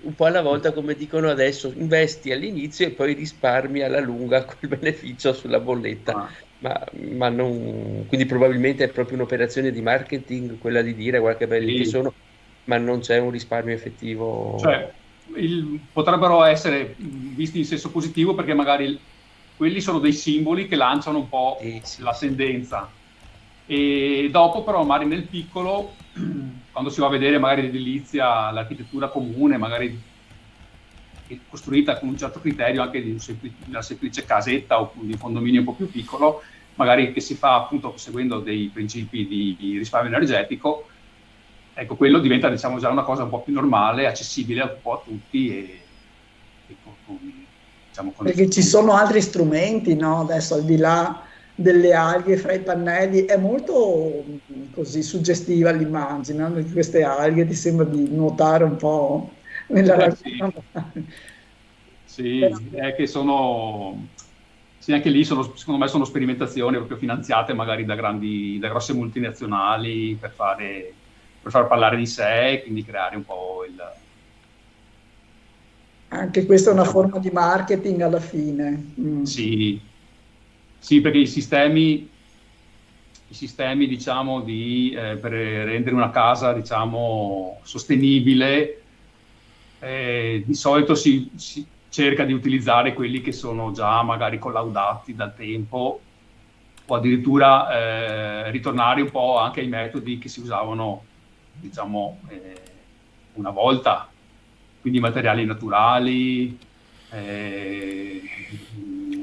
un po' alla volta, come dicono adesso, investi all'inizio e poi risparmi alla lunga col beneficio sulla bolletta. Ma non, quindi probabilmente è proprio un'operazione di marketing quella di dire guarda che belli che sono, ma non c'è un risparmio effettivo. Cioè, potrebbero essere visti in senso positivo, perché magari quelli sono dei simboli che lanciano un po' la tendenza, e dopo però magari nel piccolo, quando si va a vedere magari l'edilizia, l'architettura comune, magari costruita con un certo criterio anche di una semplice casetta o di un condominio un po' più piccolo, magari che si fa appunto seguendo dei principi di risparmio energetico, ecco, quello diventa, diciamo, già una cosa un po' più normale, accessibile un po' a tutti, e diciamo, Perché ci sono altri strumenti, no? Adesso, al di là delle alghe fra i pannelli, è molto così suggestiva l'immagine, no? Di queste alghe, ti sembra di nuotare un po' nella laguna. Sì, è che sono... Sì, anche lì secondo me sono sperimentazioni proprio finanziate magari da grosse multinazionali per far parlare di sé, quindi creare un po' il... Anche questa è una forma di marketing alla fine. Sì, perché i sistemi diciamo, per rendere una casa, diciamo, sostenibile, di solito si cerca di utilizzare quelli che sono già magari collaudati dal tempo, o addirittura ritornare un po' anche ai metodi che si usavano, diciamo, una volta, quindi materiali naturali.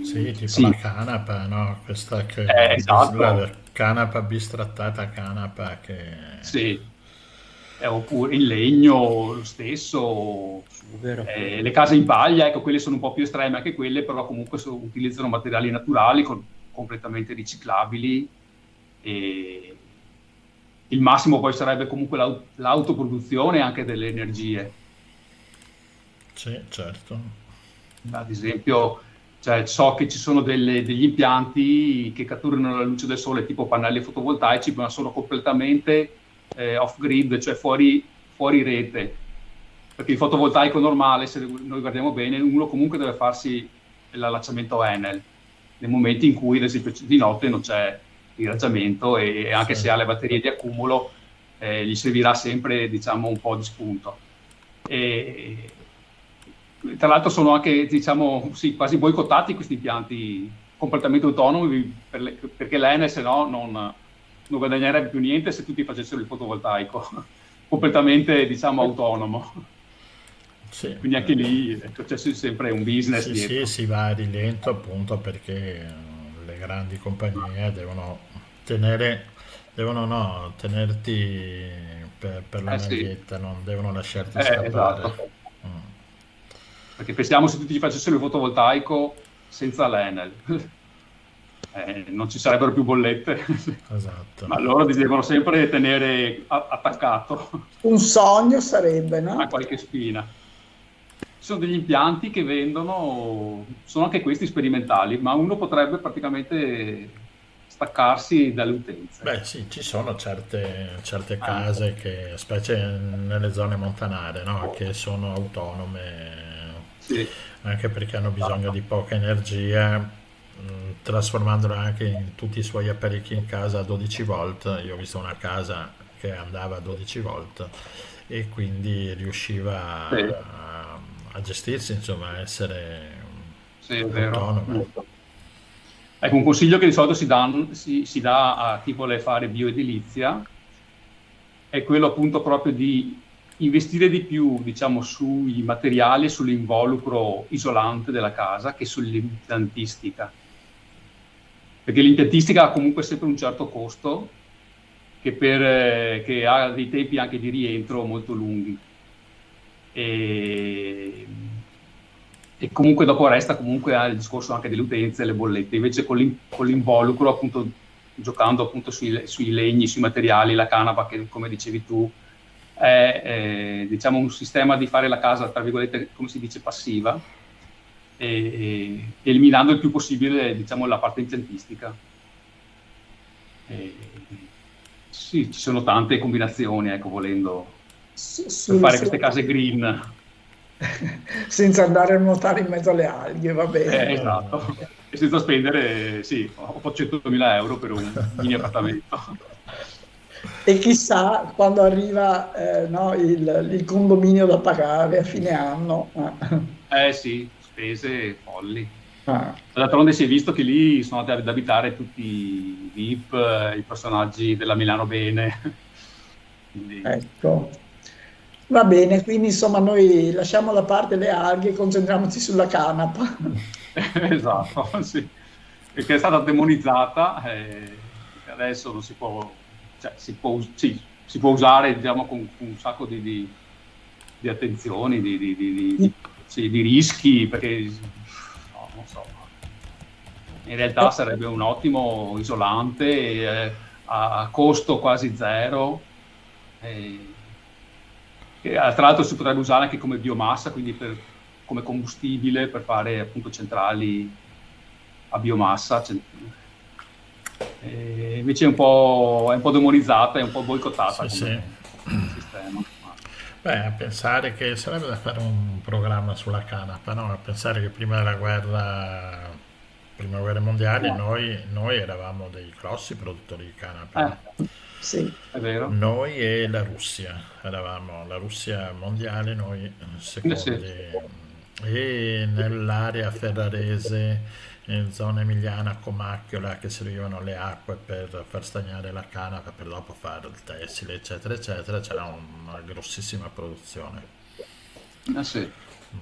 Sì, tipo la canapa, no? Questa che esatto. la canapa bistrattata, canapa che... Sì. Oppure in legno lo stesso, le case in paglia, ecco, quelle sono un po' più estreme anche quelle, però comunque utilizzano materiali naturali completamente riciclabili, e il massimo poi sarebbe comunque l'autoproduzione anche delle energie. Sì, certo. Ad esempio, cioè, so che ci sono degli impianti che catturano la luce del sole tipo pannelli fotovoltaici, ma sono completamente off-grid, cioè fuori rete, perché il fotovoltaico normale, se noi guardiamo bene, uno comunque deve farsi l'allacciamento Enel nei momenti in cui, ad esempio, di notte non c'è irraggiamento, e anche se ha le batterie di accumulo gli servirà sempre, diciamo, un po' di spunto. E tra l'altro sono anche, diciamo, sì, quasi boicottati questi impianti completamente autonomi, perché l'Enel se no non guadagnerebbe più niente se tutti facessero il fotovoltaico completamente, diciamo, autonomo. Sì. Quindi anche lì c'è sempre un business dietro. Sì, si va a rilento, appunto perché le grandi compagnie devono tenerti per la maglietta, non devono lasciarti scappare. Esatto. Perché pensiamo, se tutti facessero il fotovoltaico senza l'Enel, non ci sarebbero più bollette. Esatto. Ma loro devono sempre tenere attaccato. Un sogno sarebbe, no? A qualche spina. Ci sono degli impianti che vendono, sono anche questi sperimentali, ma uno potrebbe praticamente staccarsi dalle utenze. Beh sì, ci sono certe case che, specie nelle zone montanare, no? Che sono autonome, sì, anche perché hanno bisogno di poca energia, trasformandola anche in tutti i suoi apparecchi in casa a 12 volt. Io ho visto una casa che andava a 12 volt e quindi riusciva a gestirsi, insomma, a essere autonoma. Ecco, un consiglio che di solito si dà a chi vuole fare bioedilizia è quello appunto proprio di investire di più, diciamo, sui materiali e sull'involucro isolante della casa che sull'impiantistica. Perché l'impiantistica ha comunque sempre un certo costo che ha dei tempi anche di rientro molto lunghi. E comunque dopo resta comunque il discorso anche delle utenze e le bollette. Invece con l'involucro, appunto, giocando appunto sui legni, sui materiali, la canapa, che come dicevi tu è diciamo un sistema di fare la casa, tra virgolette, come si dice, passiva, eliminando il più possibile, diciamo, la parte impiantistica. Sì, ci sono tante combinazioni, ecco, volendo, per fare queste case green. Senza andare a nuotare in mezzo alle alghe, va bene. Esatto, e senza spendere, sì, 800.000 euro per un mini appartamento. E chissà quando arriva no, il condominio da pagare a fine anno. Sì, spese folli. D'altronde si è visto che lì sono andati ad abitare tutti i VIP, i personaggi della Milano Bene. Quindi... Ecco. Va bene, quindi insomma noi lasciamo da parte le alghe e concentriamoci sulla canapa. Esatto, sì. Perché è stata demonizzata e adesso non si può, cioè si può usare, diciamo, con un sacco di attenzioni, di rischi, perché non so. In realtà sarebbe un ottimo isolante a costo quasi zero. Che tra l'altro si potrebbe usare anche come biomassa, quindi come combustibile per fare appunto centrali a biomassa. Invece è un po' demonizzata, è un po' boicottata come sistema. Beh, a pensare che sarebbe da fare un programma sulla canapa, no? A pensare che prima della prima guerra mondiale noi eravamo dei grossi produttori di canapa. Sì, è vero. Noi e la Russia, eravamo la Russia mondiale, noi secondi. Sì. E nell'area ferrarese, in zona emiliana, Comacchiola, che servivano le acque per far stagnare la canapa, per dopo fare il tessile, eccetera, eccetera, c'era una grossissima produzione. Sì.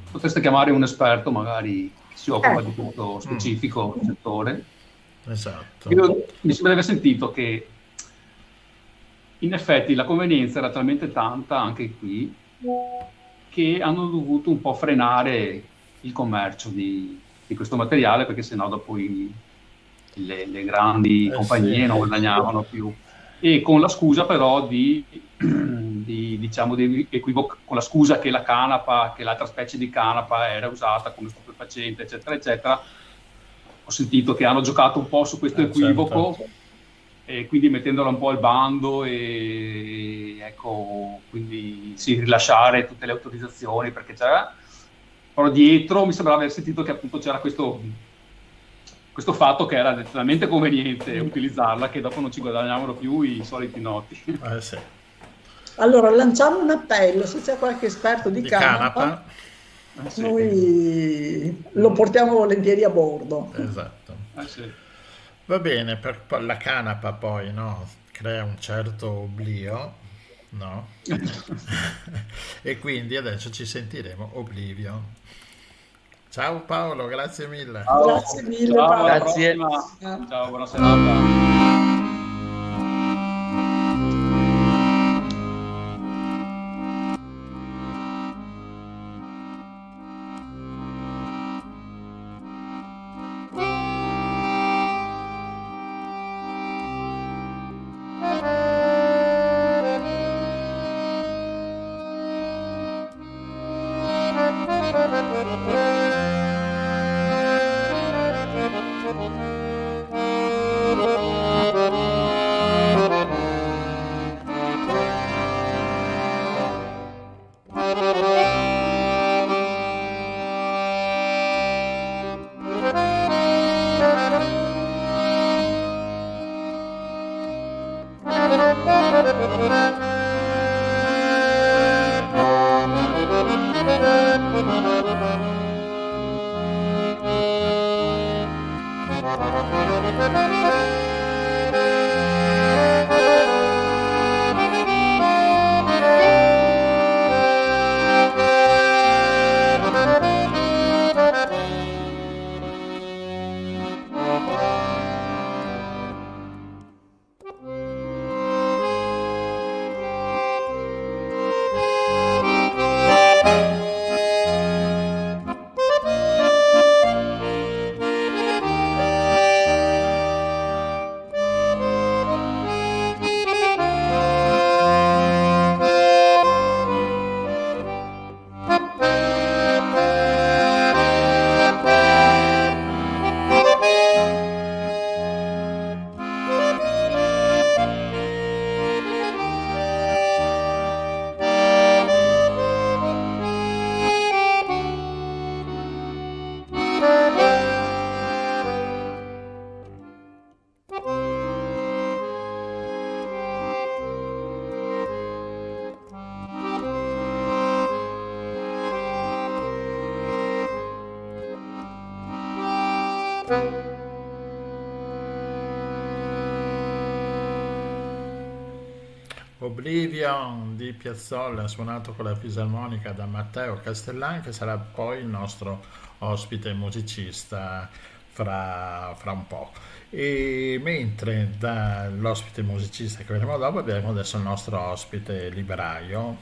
Potreste chiamare un esperto magari che si occupa di questo specifico settore. Esatto. Io mi sembra di aver sentito che in effetti la convenienza era talmente tanta anche qui che hanno dovuto un po' frenare il commercio di questo materiale, perché sennò dopo le grandi compagnie non guadagnavano più. E con la scusa però con la scusa che la canapa, che l'altra specie di canapa era usata come stupefacente, eccetera, eccetera, ho sentito che hanno giocato un po' su questo equivoco. Certo. E quindi mettendola un po' al bando e ecco, quindi rilasciare tutte le autorizzazioni, perché c'era, però dietro mi sembrava aver sentito che appunto c'era questo fatto che era talmente conveniente utilizzarla che dopo non ci guadagnavano più i soliti noti. Sì. Allora lanciamo un appello, se c'è qualche esperto di canapa, noi lo portiamo volentieri a bordo. Esatto. Sì. Va bene, la canapa poi, no? Crea un certo oblio, no? E quindi adesso ci sentiremo Oblivion. Ciao Paolo, grazie mille. Ciao. Grazie mille. Ciao, Grazie. Ciao, buona serata. Oblivion di Piazzolla, suonato con la fisarmonica da Matteo Castellan, che sarà poi il nostro ospite musicista fra un po'. E mentre dall'ospite musicista che vedremo dopo abbiamo adesso il nostro ospite libraio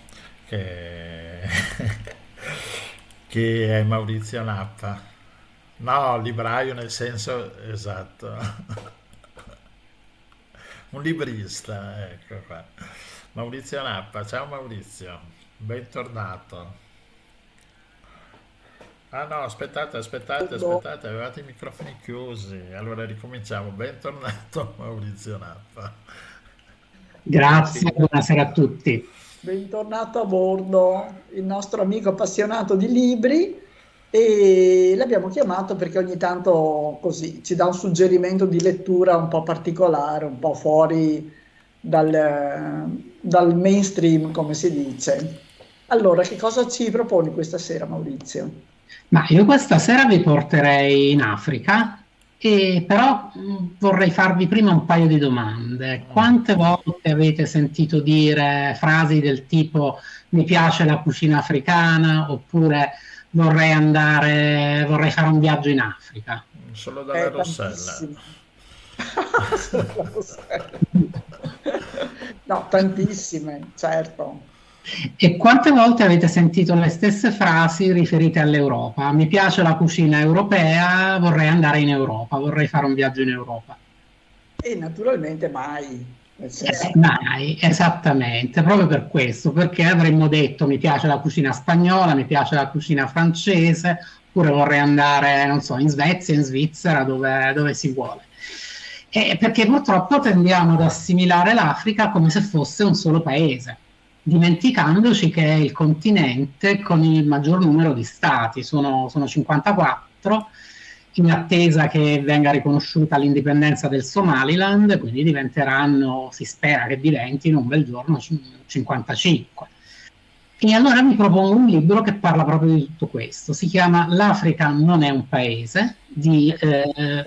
che è Maurizio Nappa. No, libraio nel senso esatto. Un librista, ecco qua. Maurizio Nappa, ciao Maurizio, bentornato. Ah no, aspettate, avevate i microfoni chiusi. Allora ricominciamo. Bentornato Maurizio Nappa. Grazie, buonasera a tutti. Bentornato a bordo, il nostro amico appassionato di libri, e l'abbiamo chiamato perché ogni tanto così ci dà un suggerimento di lettura un po' particolare, un po' fuori dal mainstream, come si dice. Allora, che cosa ci proponi questa sera, Maurizio? Ma io questa sera vi porterei in Africa, e però vorrei farvi prima un paio di domande. Quante volte avete sentito dire frasi del tipo mi piace la cucina africana, oppure vorrei fare un viaggio in Africa? Solo dalla Rossella. No, tantissime, certo. E quante volte avete sentito le stesse frasi riferite all'Europa? Mi piace la cucina europea, vorrei andare in Europa, vorrei fare un viaggio in Europa. E naturalmente mai. Nel senso... Mai, esattamente, proprio per questo, perché avremmo detto mi piace la cucina spagnola, mi piace la cucina francese, oppure vorrei andare, non so, in Svezia, in Svizzera, dove si vuole. Perché purtroppo tendiamo ad assimilare l'Africa come se fosse un solo paese, dimenticandoci che è il continente con il maggior numero di stati, sono 54, in attesa che venga riconosciuta l'indipendenza del Somaliland, quindi si spera che diventino un bel giorno 55. E allora vi propongo un libro che parla proprio di tutto questo, si chiama L'Africa non è un paese, di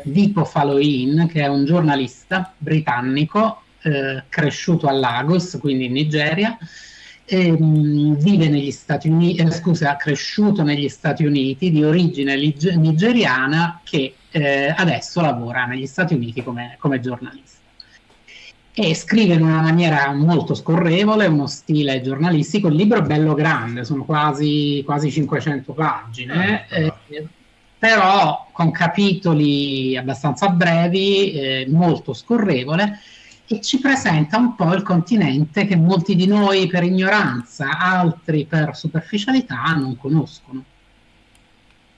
Dipo Faloyin, che è un giornalista britannico cresciuto a Lagos, quindi in Nigeria, vive negli Stati Uniti, cresciuto negli Stati Uniti, di origine nigeriana, che adesso lavora negli Stati Uniti come giornalista. E scrive in una maniera molto scorrevole, uno stile giornalistico. Il libro è bello grande, sono quasi 500 pagine, però con capitoli abbastanza brevi, molto scorrevole, e ci presenta un po' il continente che molti di noi per ignoranza, altri per superficialità non conoscono.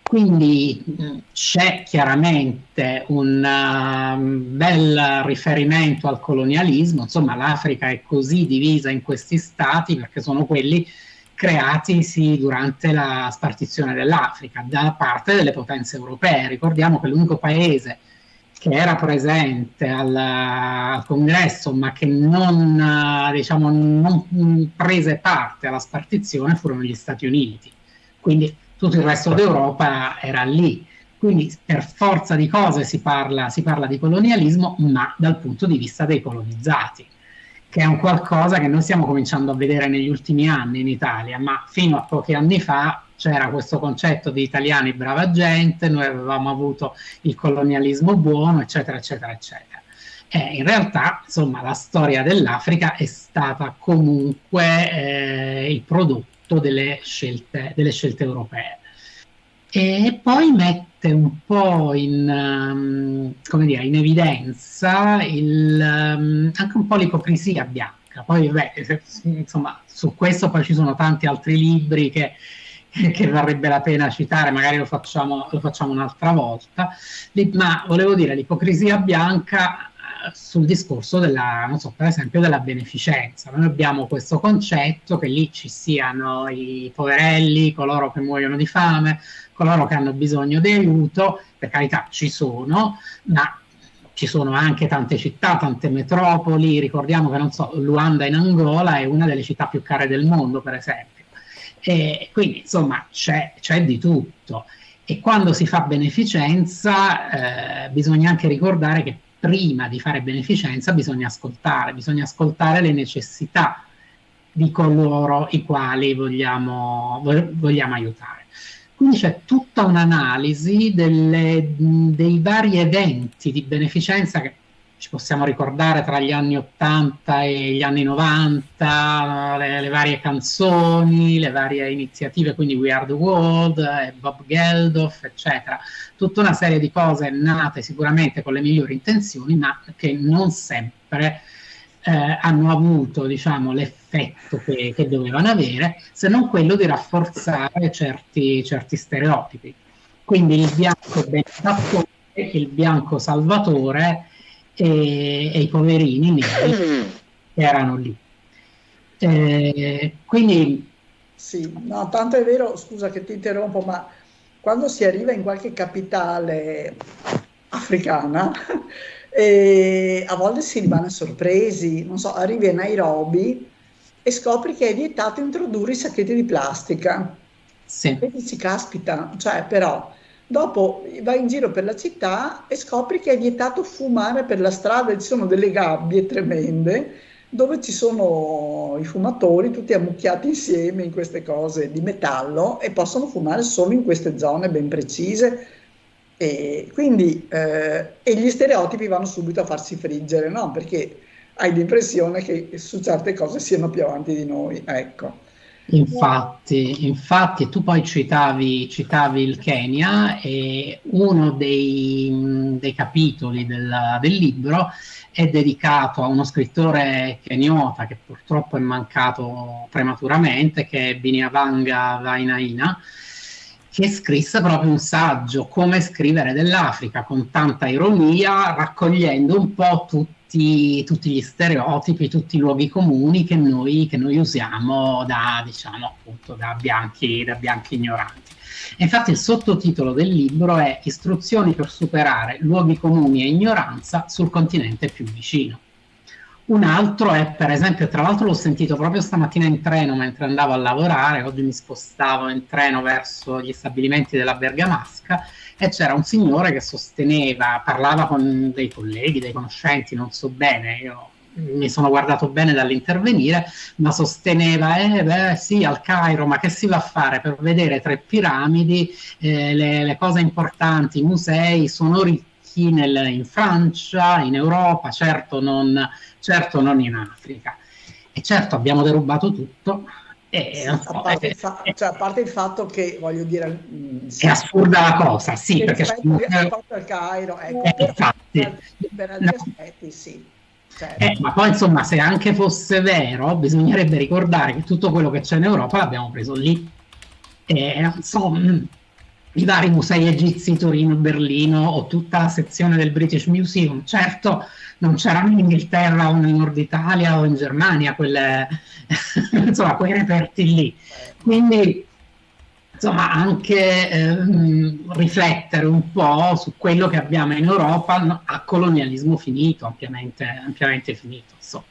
Quindi c'è chiaramente un bel riferimento al colonialismo, insomma l'Africa è così divisa in questi stati perché sono quelli creatisi durante la spartizione dell'Africa da parte delle potenze europee. Ricordiamo che l'unico paese che era presente al congresso ma che non prese parte alla spartizione furono gli Stati Uniti, quindi tutto il resto d'Europa era lì. Quindi per forza di cose si parla di colonialismo, ma dal punto di vista dei colonizzati, che è un qualcosa che noi stiamo cominciando a vedere negli ultimi anni in Italia, ma fino a pochi anni fa c'era questo concetto di italiani brava gente, noi avevamo avuto il colonialismo buono, eccetera, eccetera, eccetera. In realtà, insomma, la storia dell'Africa è stata comunque il prodotto delle scelte europee. E poi mette un po' in evidenza anche un po' l'ipocrisia bianca. Poi, insomma, su questo poi ci sono tanti altri libri che varrebbe la pena citare, magari lo facciamo un'altra volta, ma volevo dire l'ipocrisia bianca sul discorso per esempio della beneficenza. Noi abbiamo questo concetto che lì ci siano i poverelli, coloro che muoiono di fame, coloro che hanno bisogno di aiuto, per carità ci sono, ma ci sono anche tante città, tante metropoli. Ricordiamo che, Luanda in Angola è una delle città più care del mondo, per esempio. E quindi, insomma, c'è di tutto. E quando si fa beneficenza bisogna anche ricordare che prima di fare beneficenza bisogna ascoltare le necessità di coloro i quali vogliamo aiutare. Quindi c'è tutta un'analisi dei vari eventi di beneficenza che ci possiamo ricordare tra gli anni 80 e gli anni 90, le varie canzoni, le varie iniziative, quindi We Are the World, Bob Geldof, eccetera. Tutta una serie di cose nate sicuramente con le migliori intenzioni, ma che non sempre hanno avuto, diciamo, l'effetto che dovevano avere, se non quello di rafforzare certi stereotipi. Quindi il bianco benefattore, il bianco salvatore e i poverini neri che erano lì. Quindi sì, no, tanto è vero, scusa che ti interrompo, ma quando si arriva in qualche capitale africana a volte si rimane sorpresi, non so, arrivi a Nairobi e scopri che è vietato introdurre i sacchetti di plastica. Sì. E dici, caspita, cioè però dopo vai in giro per la città e scopri che è vietato fumare per la strada, ci sono delle gabbie tremende dove ci sono i fumatori tutti ammucchiati insieme in queste cose di metallo e possono fumare solo in queste zone ben precise. E quindi e gli stereotipi vanno subito a farsi friggere, no? Perché hai l'impressione che su certe cose siano più avanti di noi, ecco. Infatti, tu poi citavi il Kenya, e uno dei capitoli del libro è dedicato a uno scrittore keniota che purtroppo è mancato prematuramente, che è Binyavanga Wainaina, che scrisse proprio un saggio, Come scrivere dell'Africa, con tanta ironia, raccogliendo un po' tutti gli stereotipi, tutti i luoghi comuni che noi usiamo da bianchi ignoranti. E infatti il sottotitolo del libro è Istruzioni per superare luoghi comuni e ignoranza sul continente più vicino. Un altro è, per esempio, tra l'altro l'ho sentito proprio stamattina in treno mentre andavo a lavorare, oggi mi spostavo in treno verso gli stabilimenti della Bergamasca, e c'era un signore che parlava con dei colleghi, dei conoscenti, non so bene, io mi sono guardato bene dall'intervenire, ma sosteneva, sì, al Cairo, ma che si va a fare per vedere 3 piramidi, le cose importanti, i musei sono ricchi in Francia, in Europa, certo non in Africa. E certo abbiamo derubato tutto. A parte il fatto che, voglio dire, è assurda la cosa, sì, perché rispetto al Cairo, per altri aspetti, sì. Certo. Ma poi insomma, se anche fosse vero, bisognerebbe ricordare che tutto quello che c'è in Europa l'abbiamo preso lì. I vari musei egizi, Torino, Berlino, o tutta la sezione del British Museum, certo non c'erano in Inghilterra o nel Nord Italia o in Germania insomma, quei reperti lì. Quindi insomma anche riflettere un po' su quello che abbiamo in Europa a colonialismo finito, ampiamente finito, insomma.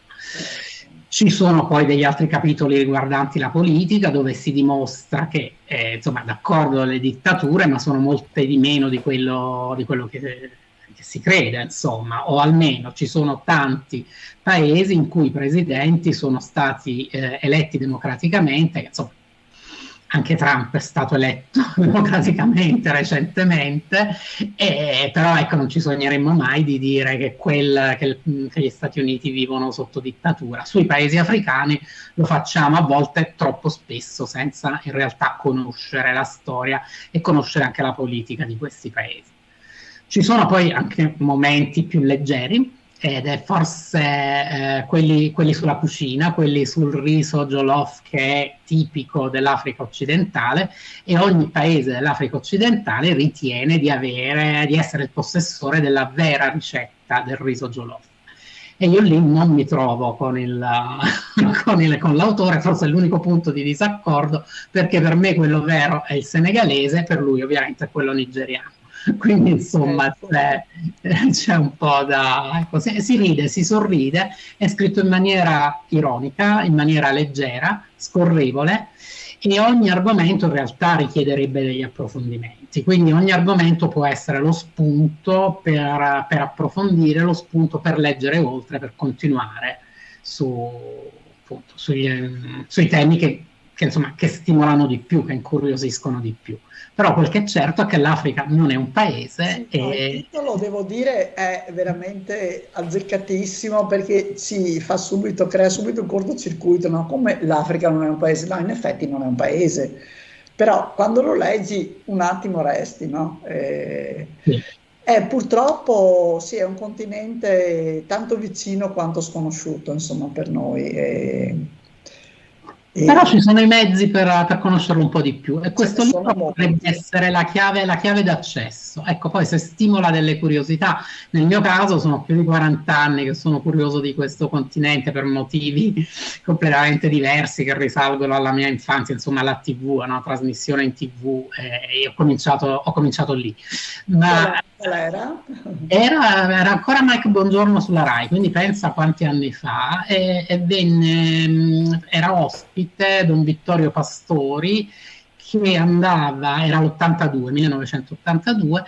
Ci sono poi degli altri capitoli riguardanti la politica, dove si dimostra che, insomma, d'accordo alle dittature, ma sono molte di meno di quello che si crede, insomma, o almeno ci sono tanti paesi in cui i presidenti sono stati eletti democraticamente, insomma, anche Trump è stato eletto democraticamente recentemente, però ecco, non ci sogneremmo mai di dire che gli Stati Uniti vivono sotto dittatura. Sui paesi africani lo facciamo a volte troppo spesso, senza in realtà conoscere la storia e conoscere anche la politica di questi paesi. Ci sono poi anche momenti più leggeri, ed è forse quelli sulla cucina, quelli sul riso jollof, che è tipico dell'Africa occidentale, e ogni paese dell'Africa occidentale ritiene di essere il possessore della vera ricetta del riso jollof. E io lì non mi trovo con l'autore, forse è l'unico punto di disaccordo, perché per me quello vero è il senegalese, per lui ovviamente è quello nigeriano. Quindi insomma c'è un po' ecco, si ride, si sorride, è scritto in maniera ironica, in maniera leggera, scorrevole, e ogni argomento in realtà richiederebbe degli approfondimenti, quindi ogni argomento può essere lo spunto per approfondire, lo spunto per leggere oltre, per continuare sui temi che che stimolano di più, che incuriosiscono di più. Però quel che è certo è che l'Africa non è un paese. Sì, no, il titolo, devo dire, è veramente azzeccatissimo, perché crea subito un cortocircuito, no? Come l'Africa non è un paese? No, in effetti non è un paese, però quando lo leggi un attimo resti, no? Sì. Purtroppo sì, è un continente tanto vicino quanto sconosciuto, insomma, per noi. Però ci sono i mezzi per conoscerlo un po' di più, e questo sono libro potrebbe essere la chiave d'accesso. Ecco, poi se stimola delle curiosità, nel mio caso sono più di 40 anni che sono curioso di questo continente per motivi completamente diversi che risalgono alla mia infanzia, insomma alla TV, a una trasmissione in TV, e ho cominciato lì. Ma qual era? Era ancora Mike Bongiorno sulla Rai, quindi pensa quanti anni fa, e era ospite Don Vittorio Pastori, che andava, era l'82, 1982,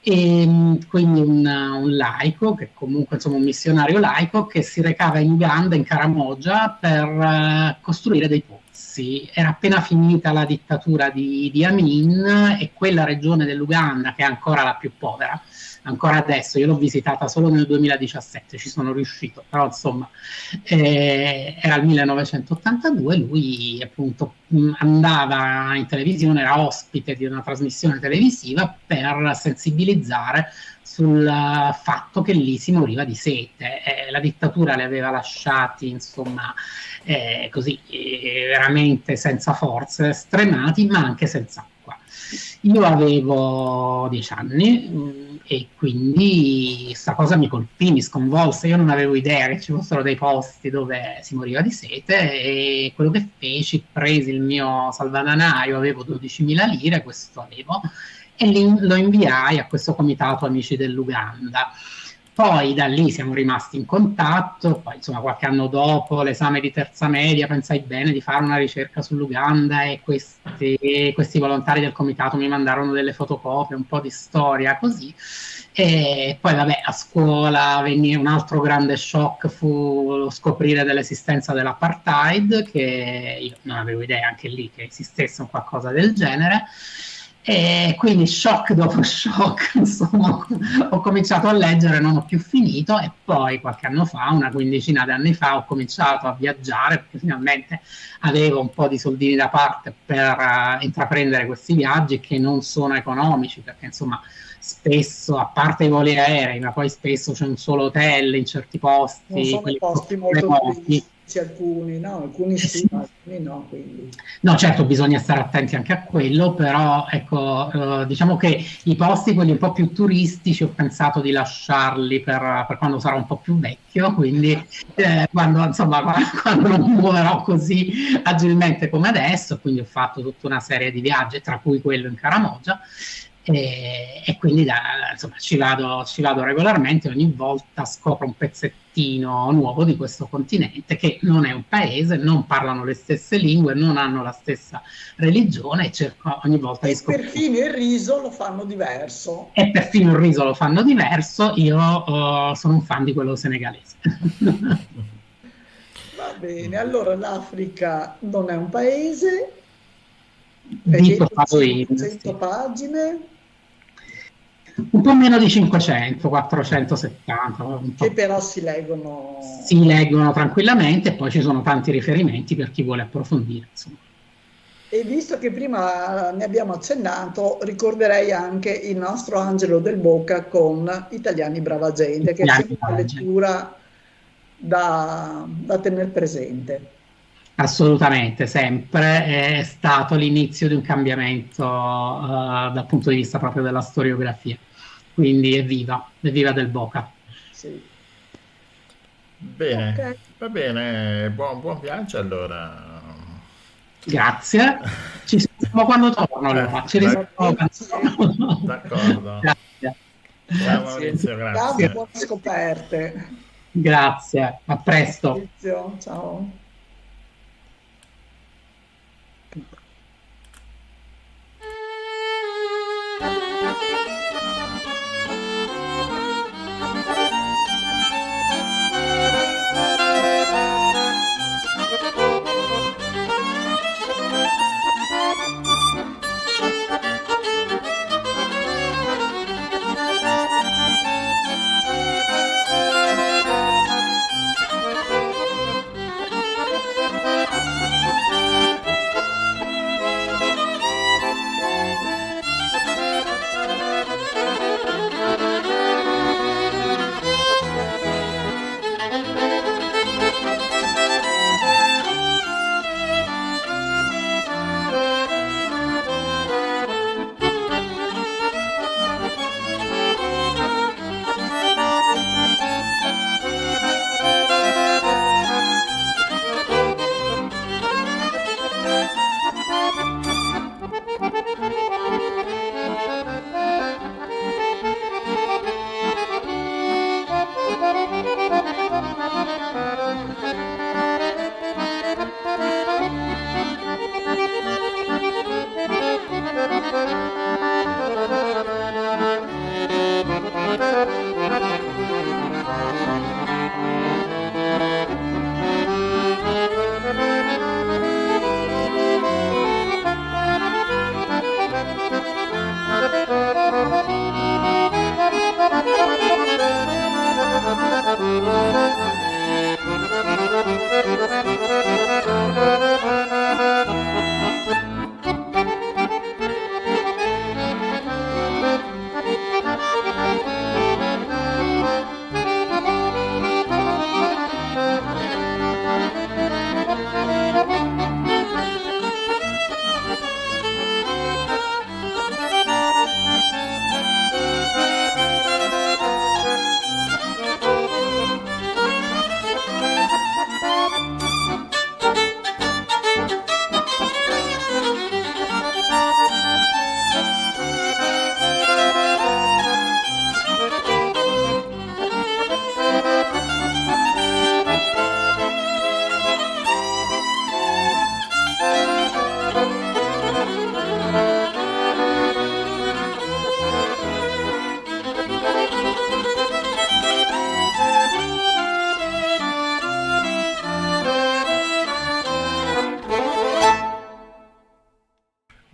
e quindi un laico, che comunque insomma un missionario laico, che si recava in Uganda, in Karamoja, per costruire dei pozzi. Era appena finita la dittatura di Idi Amin, e quella regione dell'Uganda, che è ancora la più povera, ancora adesso, io l'ho visitata solo nel 2017, ci sono riuscito, però insomma era il 1982, lui appunto andava in televisione, era ospite di una trasmissione televisiva per sensibilizzare sul fatto che lì si moriva di sete. La dittatura li aveva lasciati, insomma, così veramente senza forze, stremati, ma anche senza acqua. Io avevo 10 anni e quindi questa cosa mi colpì, mi sconvolse. Io non avevo idea che ci fossero dei posti dove si moriva di sete, e quello che feci, presi il mio salvadanaio, avevo 12.000 lire, questo avevo, e lo inviai a questo comitato Amici dell'Uganda. Poi da lì siamo rimasti in contatto, poi insomma qualche anno dopo l'esame di terza media pensai bene di fare una ricerca sull'Uganda, e questi volontari del comitato mi mandarono delle fotocopie, un po' di storia così, e poi vabbè, a scuola un altro grande shock fu scoprire dell'esistenza dell'apartheid, che io non avevo idea anche lì che esistesse un qualcosa del genere. E quindi shock dopo shock, insomma, ho cominciato a leggere, non ho più finito, e poi qualche anno fa, una quindicina di anni fa, ho cominciato a viaggiare, perché finalmente avevo un po' di soldini da parte per intraprendere questi viaggi, che non sono economici, perché insomma spesso, a parte i voli aerei, ma poi spesso c'è un solo hotel in certi posti. Non sono posti molto turistici, alcuni, no? Alcuni sì, ma alcuni no, quindi. No, certo, bisogna stare attenti anche a quello, però ecco, diciamo che i posti, quelli un po' più turistici, ho pensato di lasciarli per quando sarò un po' più vecchio, quindi quando non mi muoverò così agilmente come adesso, quindi ho fatto tutta una serie di viaggi, tra cui quello in Karamoja, e quindi insomma, ci vado regolarmente, ogni volta scopro un pezzettino nuovo di questo continente, che non è un paese, non parlano le stesse lingue, non hanno la stessa religione, e cerco ogni volta di scoprire. Perfino il riso lo fanno diverso. E perfino il riso lo fanno diverso. Io sono un fan di quello senegalese. Va bene, allora l'Africa non è un paese. Dico 100 pagine. Un po' meno di 500, 470. Che però si leggono tranquillamente, e poi ci sono tanti riferimenti per chi vuole approfondire, insomma. E visto che prima ne abbiamo accennato, ricorderei anche il nostro Angelo Del Boca con Italiani Brava Gente, che è una lettura da tenere presente. Assolutamente, sempre è stato l'inizio di un cambiamento dal punto di vista proprio della storiografia, quindi evviva Del Boca. Sì. Bene, Okay. Va bene, buon viaggio allora. Grazie, ci sentiamo quando torno, allora. Ci risentiamo. D'accordo. Grazie. Ciao Maurizio, grazie. Buone scoperte. Grazie, a presto. Maurizio, ciao.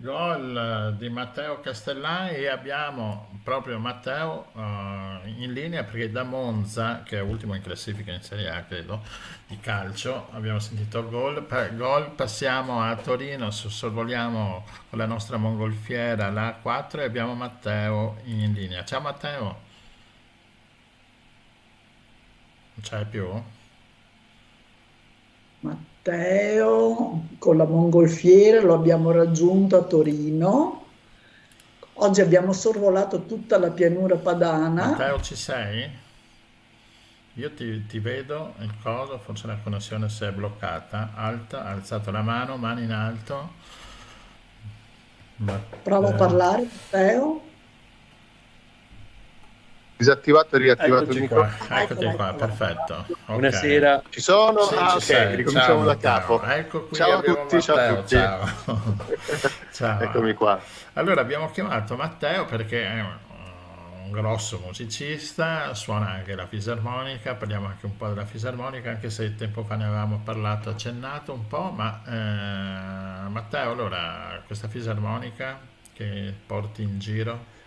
Gol di Matteo Castellan e abbiamo proprio Matteo in linea perché da Monza, che è ultimo in classifica in Serie A credo, di calcio, abbiamo sentito gol, passiamo a Torino, sorvoliamo con la nostra mongolfiera la A4 e abbiamo Matteo in linea. Ciao Matteo. Non c'è più? Matteo con la mongolfiera lo abbiamo raggiunto a Torino. Oggi abbiamo sorvolato tutta la pianura padana. Matteo, ci sei? Io ti vedo il coso, forse la connessione si è bloccata. Alta, ha alzato la mano, mano in alto. Prova a parlare, Matteo. Disattivato e riattivato Eccoci il qua, microfono. eccoti qua, perfetto. Ok. Buonasera. Ci sono? Sì, Ah, ci ok, sei. ricominciamo Ciao, da Matteo. capo. Ecco qui Ciao a abbiamo tutti, ciao a Matteo, tutti. ciao. Ciao. Eccomi qua. Allora abbiamo chiamato Matteo perché è un grosso musicista, suona anche la fisarmonica, parliamo anche un po' della fisarmonica, anche se tempo fa ne avevamo parlato, accennato un po', ma Matteo, allora questa fisarmonica che porti in giro?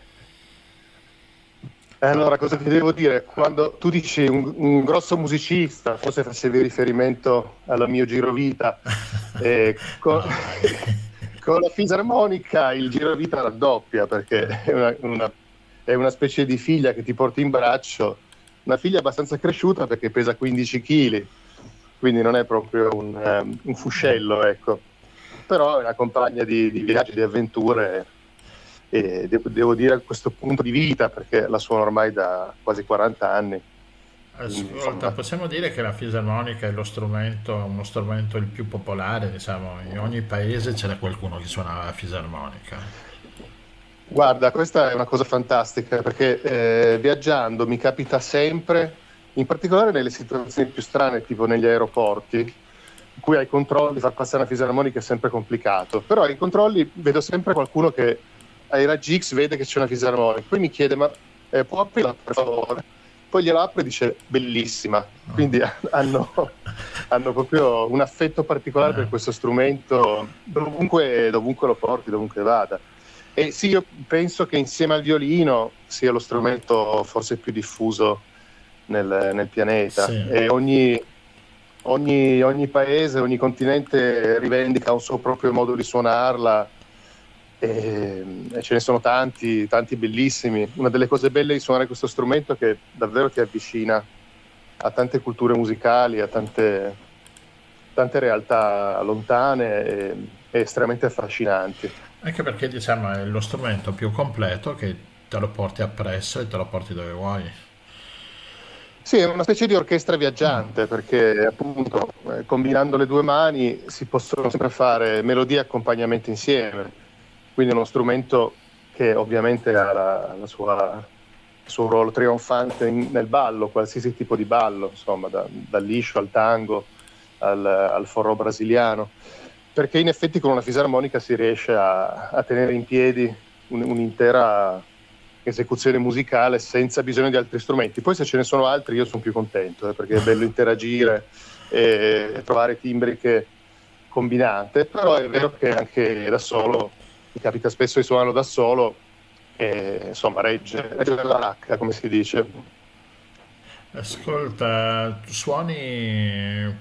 Allora, cosa ti devo dire? Quando tu dici un grosso musicista, forse facevi riferimento al mio girovita, con, con la fisarmonica il girovita raddoppia, perché è una specie di figlia che ti porti in braccio, una figlia abbastanza cresciuta perché pesa 15 kg, quindi non è proprio un fuscello, ecco. Però è una compagna di viaggi, di avventure. E devo dire a questo punto di vita, perché la suono ormai da quasi 40 anni. Ascolta, possiamo dire che la fisarmonica è uno strumento il più popolare, diciamo, in ogni paese c'era qualcuno che suonava la fisarmonica. Guarda, questa è una cosa fantastica, perché viaggiando mi capita sempre, in particolare nelle situazioni più strane, tipo negli aeroporti, in cui ai controlli far passare una fisarmonica è sempre complicato, però ai controlli vedo sempre qualcuno che ai raggi X vede che c'è una fisarmonica, poi mi chiede ma può aprirla per favore? Poi gliela apre e dice bellissima, quindi hanno proprio un affetto particolare per questo strumento dovunque lo porti, dovunque vada. E sì, io penso che insieme al violino sia lo strumento forse più diffuso nel pianeta, sì. E ogni paese, ogni continente rivendica un suo proprio modo di suonarla. E ce ne sono tanti bellissimi. Una delle cose belle di suonare questo strumento è che davvero ti avvicina a tante culture musicali, a tante realtà lontane e estremamente affascinanti. Anche perché diciamo è lo strumento più completo che te lo porti appresso e te lo porti dove vuoi. Sì, è una specie di orchestra viaggiante, perché appunto combinando le due mani si possono sempre fare melodie e accompagnamenti insieme. Quindi è uno strumento che ovviamente ha il suo ruolo trionfante nel ballo, qualsiasi tipo di ballo, insomma, dal liscio al tango, al forró brasiliano, perché in effetti con una fisarmonica si riesce a tenere in piedi un'intera esecuzione musicale senza bisogno di altri strumenti. Poi se ce ne sono altri io sono più contento, perché è bello interagire e trovare timbriche combinate, però è vero che anche da solo mi capita spesso di suonarlo da solo e insomma regge la baracca, come si dice. Ascolta, suoni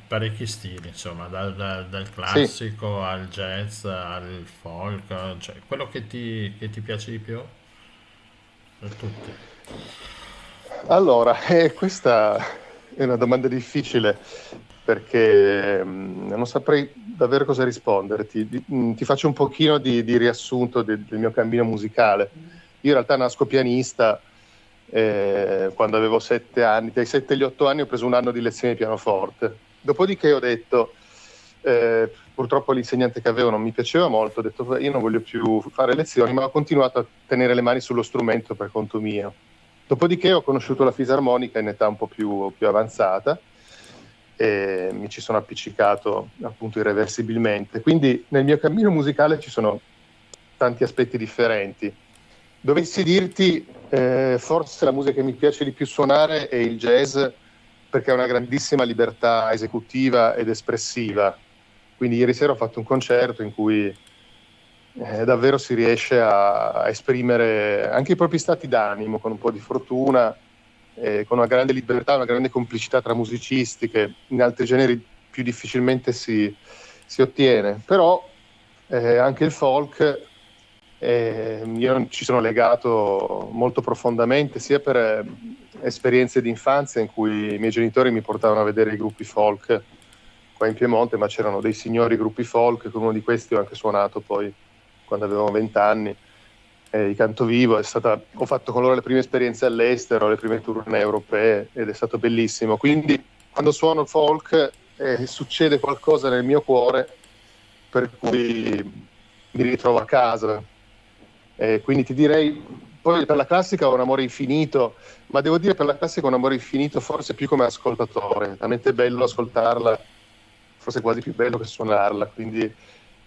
parecchi stili, insomma, dal classico al jazz, al folk, cioè quello che ti piace di più? Per tutti. Allora, questa è una domanda difficile perché non saprei davvero cosa risponderti. Ti faccio un pochino di riassunto del mio cammino musicale. Io in realtà nasco pianista quando avevo 7 anni. Dai 7 agli 8 anni ho preso un anno di lezioni di pianoforte. Dopodiché ho detto, purtroppo l'insegnante che avevo non mi piaceva molto, ho detto io non voglio più fare lezioni, ma ho continuato a tenere le mani sullo strumento per conto mio. Dopodiché ho conosciuto la fisarmonica in età un po' più avanzata e mi ci sono appiccicato appunto irreversibilmente. Quindi nel mio cammino musicale ci sono tanti aspetti differenti. Dovessi dirti, forse la musica che mi piace di più suonare è il jazz, perché ha una grandissima libertà esecutiva ed espressiva. Quindi ieri sera ho fatto un concerto in cui davvero si riesce a esprimere anche i propri stati d'animo con un po' di fortuna, con una grande libertà, una grande complicità tra musicisti che in altri generi più difficilmente si ottiene. Però anche il folk io ci sono legato molto profondamente, sia per esperienze di infanzia in cui i miei genitori mi portavano a vedere i gruppi folk qua in Piemonte, ma c'erano dei signori gruppi folk, con uno di questi ho anche suonato poi quando avevo 20 anni, i Cantovivo. Ho fatto con loro le prime esperienze all'estero, le prime tournée europee, ed è stato bellissimo. Quindi quando suono folk succede qualcosa nel mio cuore per cui mi ritrovo a casa. Quindi ti direi, poi per la classica ho un amore infinito, ma devo dire per la classica ho un amore infinito forse più come ascoltatore, è talmente bello ascoltarla, forse quasi più bello che suonarla. Quindi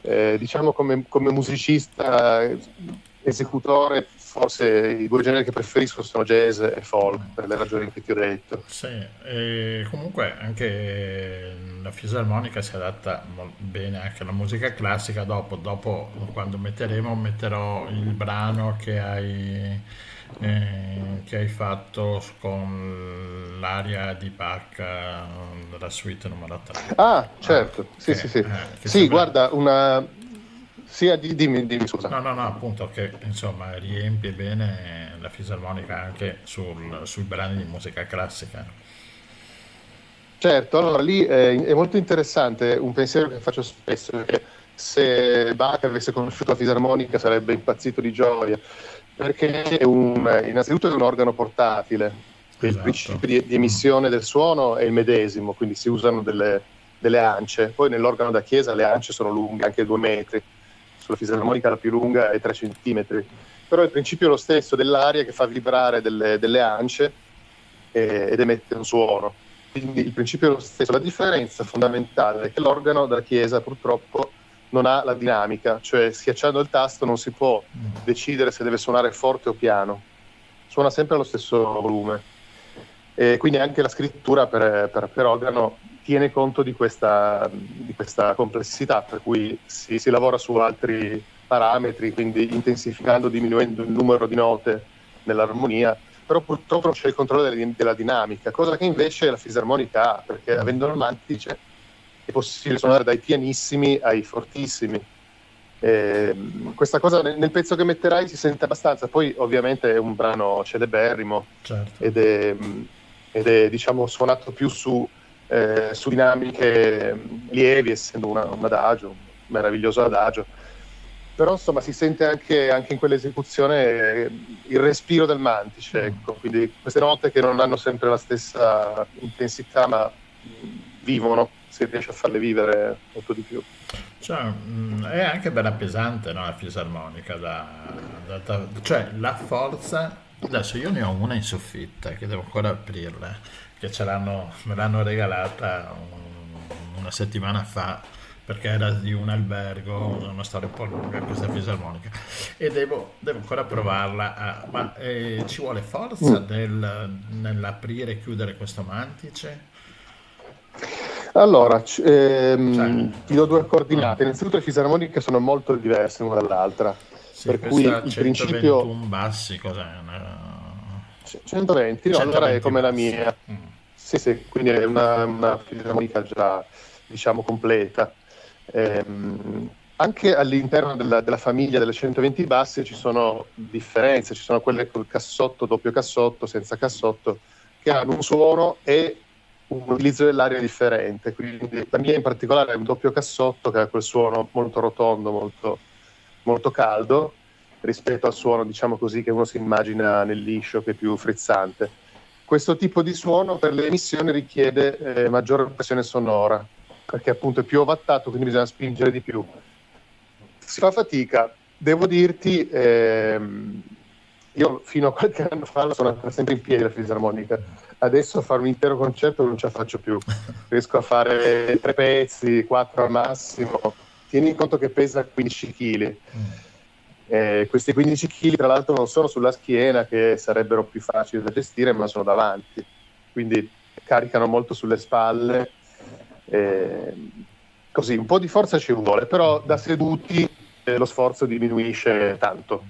diciamo come musicista, esecutore, forse i due generi che preferisco sono jazz e folk, per le ragioni che ti ho detto. Sì, e comunque anche la fisarmonica si adatta bene anche alla musica classica. Dopo quando metterò il brano che hai fatto con l'aria di Bach della suite numero 3. Ah, certo, sì. Sì, guarda, Sì, dimmi scusa. No, appunto che insomma riempie bene la fisarmonica anche sui brani di musica classica. Certo, allora lì è molto interessante un pensiero che faccio spesso, perché se Bach avesse conosciuto la fisarmonica sarebbe impazzito di gioia, perché innanzitutto è un organo portatile, esatto. Il principio di emissione del suono è il medesimo, quindi si usano delle ance. Poi nell'organo da chiesa le ance sono lunghe, anche 2 metri. Sulla fisarmonica la più lunga è 3 centimetri, però il principio è lo stesso, dell'aria che fa vibrare delle ance ed emette un suono. Quindi il principio è lo stesso. La differenza fondamentale è che l'organo da chiesa purtroppo non ha la dinamica, cioè schiacciando il tasto non si può decidere se deve suonare forte o piano, suona sempre allo stesso volume. E quindi anche la scrittura per organo tiene conto di questa complessità, per cui si lavora su altri parametri, quindi intensificando, diminuendo il numero di note nell'armonia, però purtroppo non c'è il controllo della dinamica, cosa che invece la fisarmonica ha, perché avendo il mantice è possibile suonare dai pianissimi ai fortissimi. Questa cosa nel pezzo che metterai si sente abbastanza. Poi ovviamente è un brano celeberrimo, certo. ed è diciamo suonato più su dinamiche lievi, essendo un adagio, un meraviglioso adagio. Però insomma si sente anche in quell'esecuzione il respiro del mantice, ecco. Quindi queste note che non hanno sempre la stessa intensità, ma vivono, si riesce a farle vivere molto di più. Cioè, è anche bella pesante, no, la fisarmonica, cioè la forza. Adesso io ne ho una in soffitta che devo ancora aprirla, che me l'hanno regalata una settimana fa, perché era di un albergo, una storia un po' lunga questa fisarmonica, e devo ancora provarla. Ma ci vuole forza nell'aprire e chiudere questo mantice? Allora, ti do 2 coordinate. Innanzitutto le fisarmoniche sono molto diverse l'una dall'altra, sì, per cui il principio bassi, cos'è? 120, no, allora è come la mia. Sì, quindi è una fisarmonica già, diciamo, completa. Anche all'interno della famiglia delle 120 basse ci sono differenze, ci sono quelle col cassotto, doppio cassotto, senza cassotto, che hanno un suono e un utilizzo dell'aria differente. Quindi la mia in particolare è un doppio cassotto che ha quel suono molto rotondo, molto, molto caldo, rispetto al suono, diciamo così, che uno si immagina nel liscio, che è più frizzante. Questo tipo di suono per le emissioni richiede maggiore pressione sonora, perché appunto è più ovattato, quindi bisogna spingere di più. Si fa fatica, devo dirti, io fino a qualche anno fa la suonavo sempre in piedi la fisarmonica, adesso a fare un intero concerto non ce la faccio più, riesco a fare 3 pezzi, 4 al massimo, tieni conto che pesa 15 kg. Questi 15 kg tra l'altro non sono sulla schiena, che sarebbero più facili da gestire, ma sono davanti, quindi caricano molto sulle spalle, così un po' di forza ci vuole, però da seduti lo sforzo diminuisce tanto,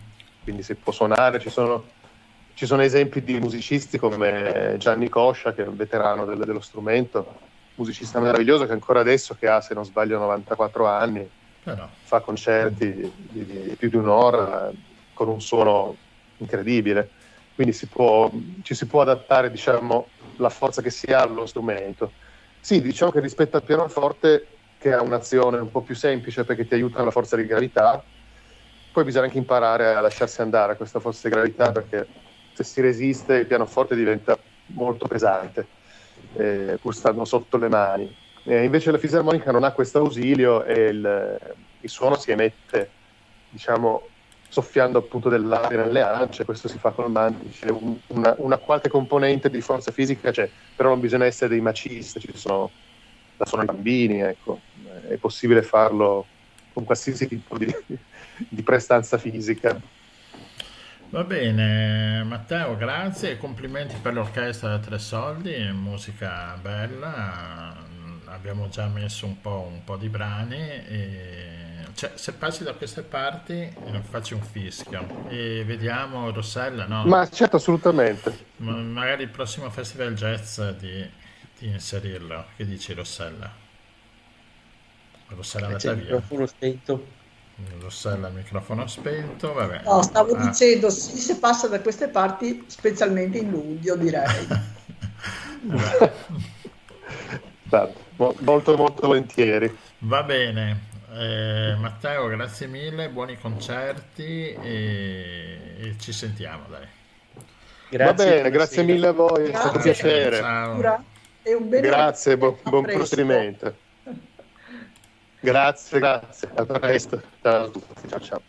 quindi si può suonare. Ci sono esempi di musicisti come Gianni Coscia, che è un veterano dello strumento, musicista meraviglioso, che ancora adesso, che ha, se non sbaglio, 94 anni, fa concerti di più di un'ora con un suono incredibile, quindi ci si può adattare, diciamo, la forza che si ha allo strumento. Sì, diciamo che rispetto al pianoforte, che ha un'azione un po' più semplice perché ti aiuta la forza di gravità, poi bisogna anche imparare a lasciarsi andare a questa forza di gravità, perché se si resiste il pianoforte diventa molto pesante, pur stando sotto le mani. Invece la fisarmonica non ha questo ausilio e il suono si emette, diciamo, soffiando appunto dell'aria nelle ance. Questo si fa col mantice. Una qualche componente di forza fisica c'è, però non bisogna essere dei macisti, la suonano i bambini, ecco. È possibile farlo con qualsiasi tipo di prestanza fisica. Va bene, Matteo, grazie e complimenti per l'orchestra da 3 soldi, musica bella, abbiamo già messo un po' di brani, cioè, se passi da queste parti faccio un fischio e vediamo Rossella, no? Ma certo, assolutamente. Magari il prossimo Festival Jazz di inserirlo, che dici Rossella? Rossella è andata via. Microfono spento. Rossella, il microfono spento, vabbè. No, stavo dicendo sì, se passa da queste parti, specialmente in luglio, direi. Molto molto volentieri. Va bene, Matteo, grazie mille, buoni concerti e ci sentiamo, dai. Va bene, grazie mille a voi, è stato un piacere. Ciao. E un bene. Grazie, buon proseguimento. Grazie, a presto. Ciao a tutti, ciao.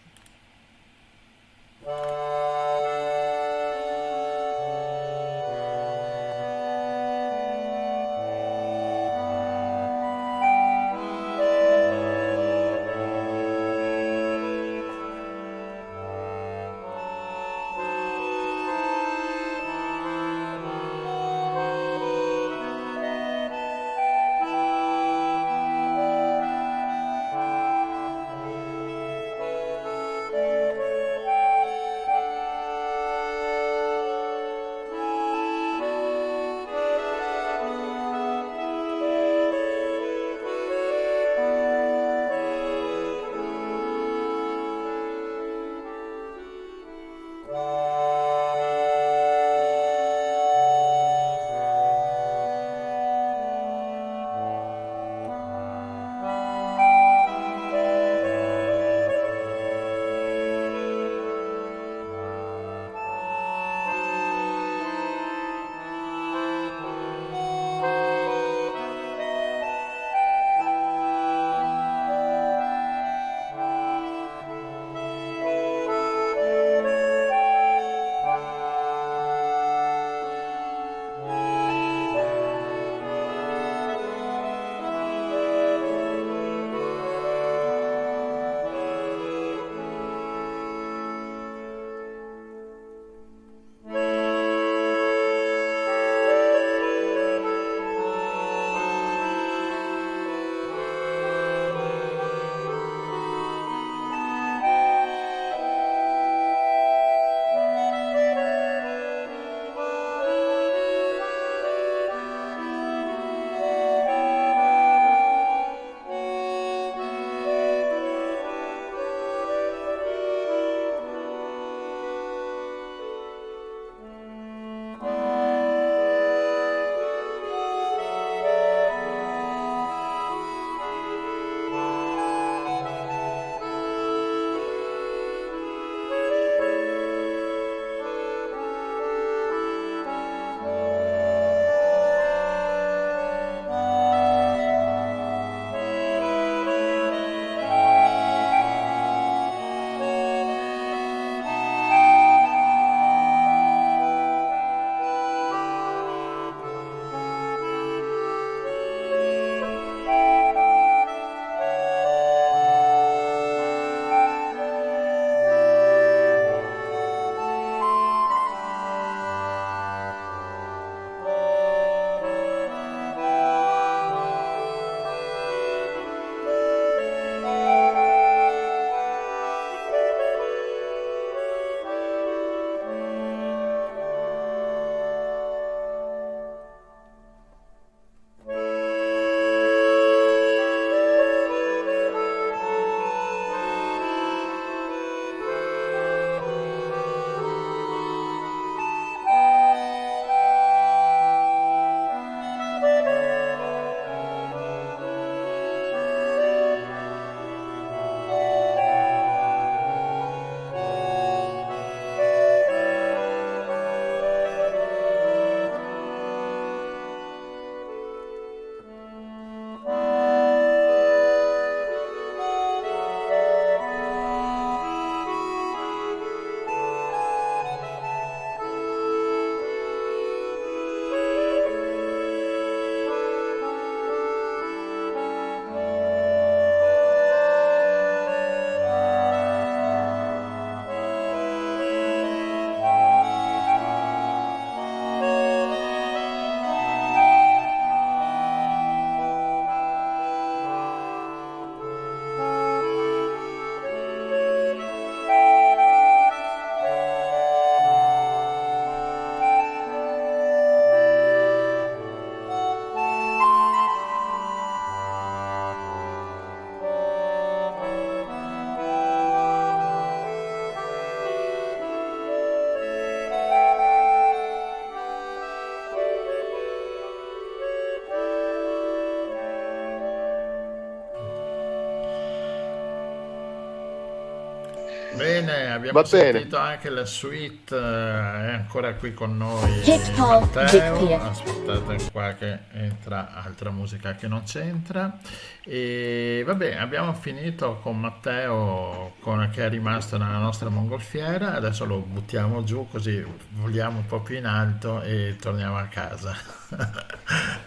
Bene, abbiamo Va bene. sentito anche la suite, è ancora qui con noi Hitpop Matteo. Hitpop. Aspettate qua che entra altra musica che non c'entra. E vabbè, abbiamo finito con Matteo che è rimasto nella nostra mongolfiera. Adesso lo buttiamo giù così voliamo un po' più in alto e torniamo a casa.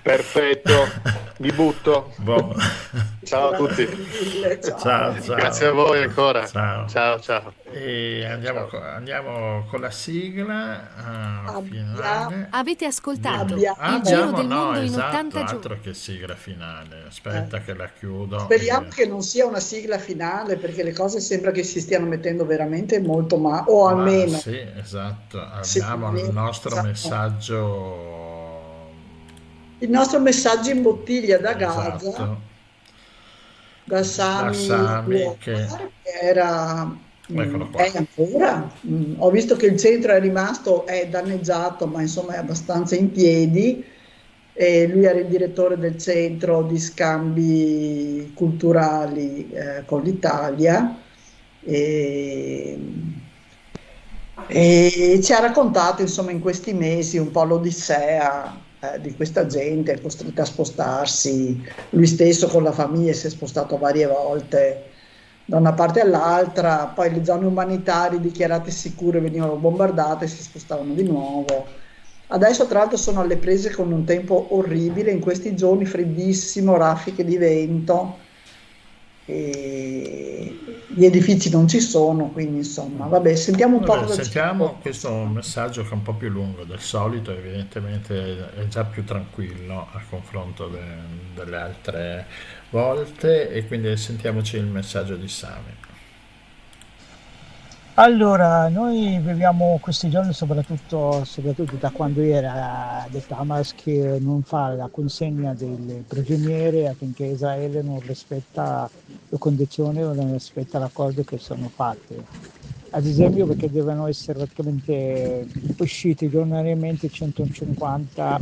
Perfetto, vi butto. Boh. Ciao a tutti. Ciao, ciao. Grazie a voi ancora. Ciao. Ciao, ciao. E andiamo con la sigla finale. Avete ascoltato Abbiamo- il giro Abbiamo, del no, mondo in esatto, 80 altro giorni. che sigla finale. Aspetta che la chiudo. Speriamo che non sia una sigla finale, perché le cose sembra che si stiano mettendo veramente molto male, o Ma almeno sì, esatto. Sì, Abbiamo il nostro esatto. messaggio. il nostro messaggio in bottiglia da Gaza, Esatto. da Sami Sami, che era eccolo qua. è ancora. Ho visto che il centro è rimasto, è danneggiato, ma insomma è abbastanza in piedi. E lui era il direttore del centro di scambi culturali con l'Italia e ci ha raccontato insomma in questi mesi un po' l'odissea di questa gente costretta a spostarsi. Lui stesso con la famiglia si è spostato varie volte da una parte all'altra, poi le zone umanitarie dichiarate sicure venivano bombardate e si spostavano di nuovo. Adesso tra l'altro sono alle prese con un tempo orribile, in questi giorni freddissimo, raffiche di vento, e gli edifici non ci sono, quindi insomma, vabbè, sentiamo un po' Vabbè, cosa ci sentiamo questo messaggio che è un po' più lungo del solito, evidentemente è già più tranquillo a confronto delle altre volte, e quindi sentiamoci il messaggio di Sami. Allora, noi viviamo questi giorni soprattutto da quando era detto Hamas che non fa la consegna delle prigioniere affinché Israele non rispetta le condizioni o non rispetta le cose che sono fatte. Ad esempio perché devono essere praticamente usciti giornaliamente 150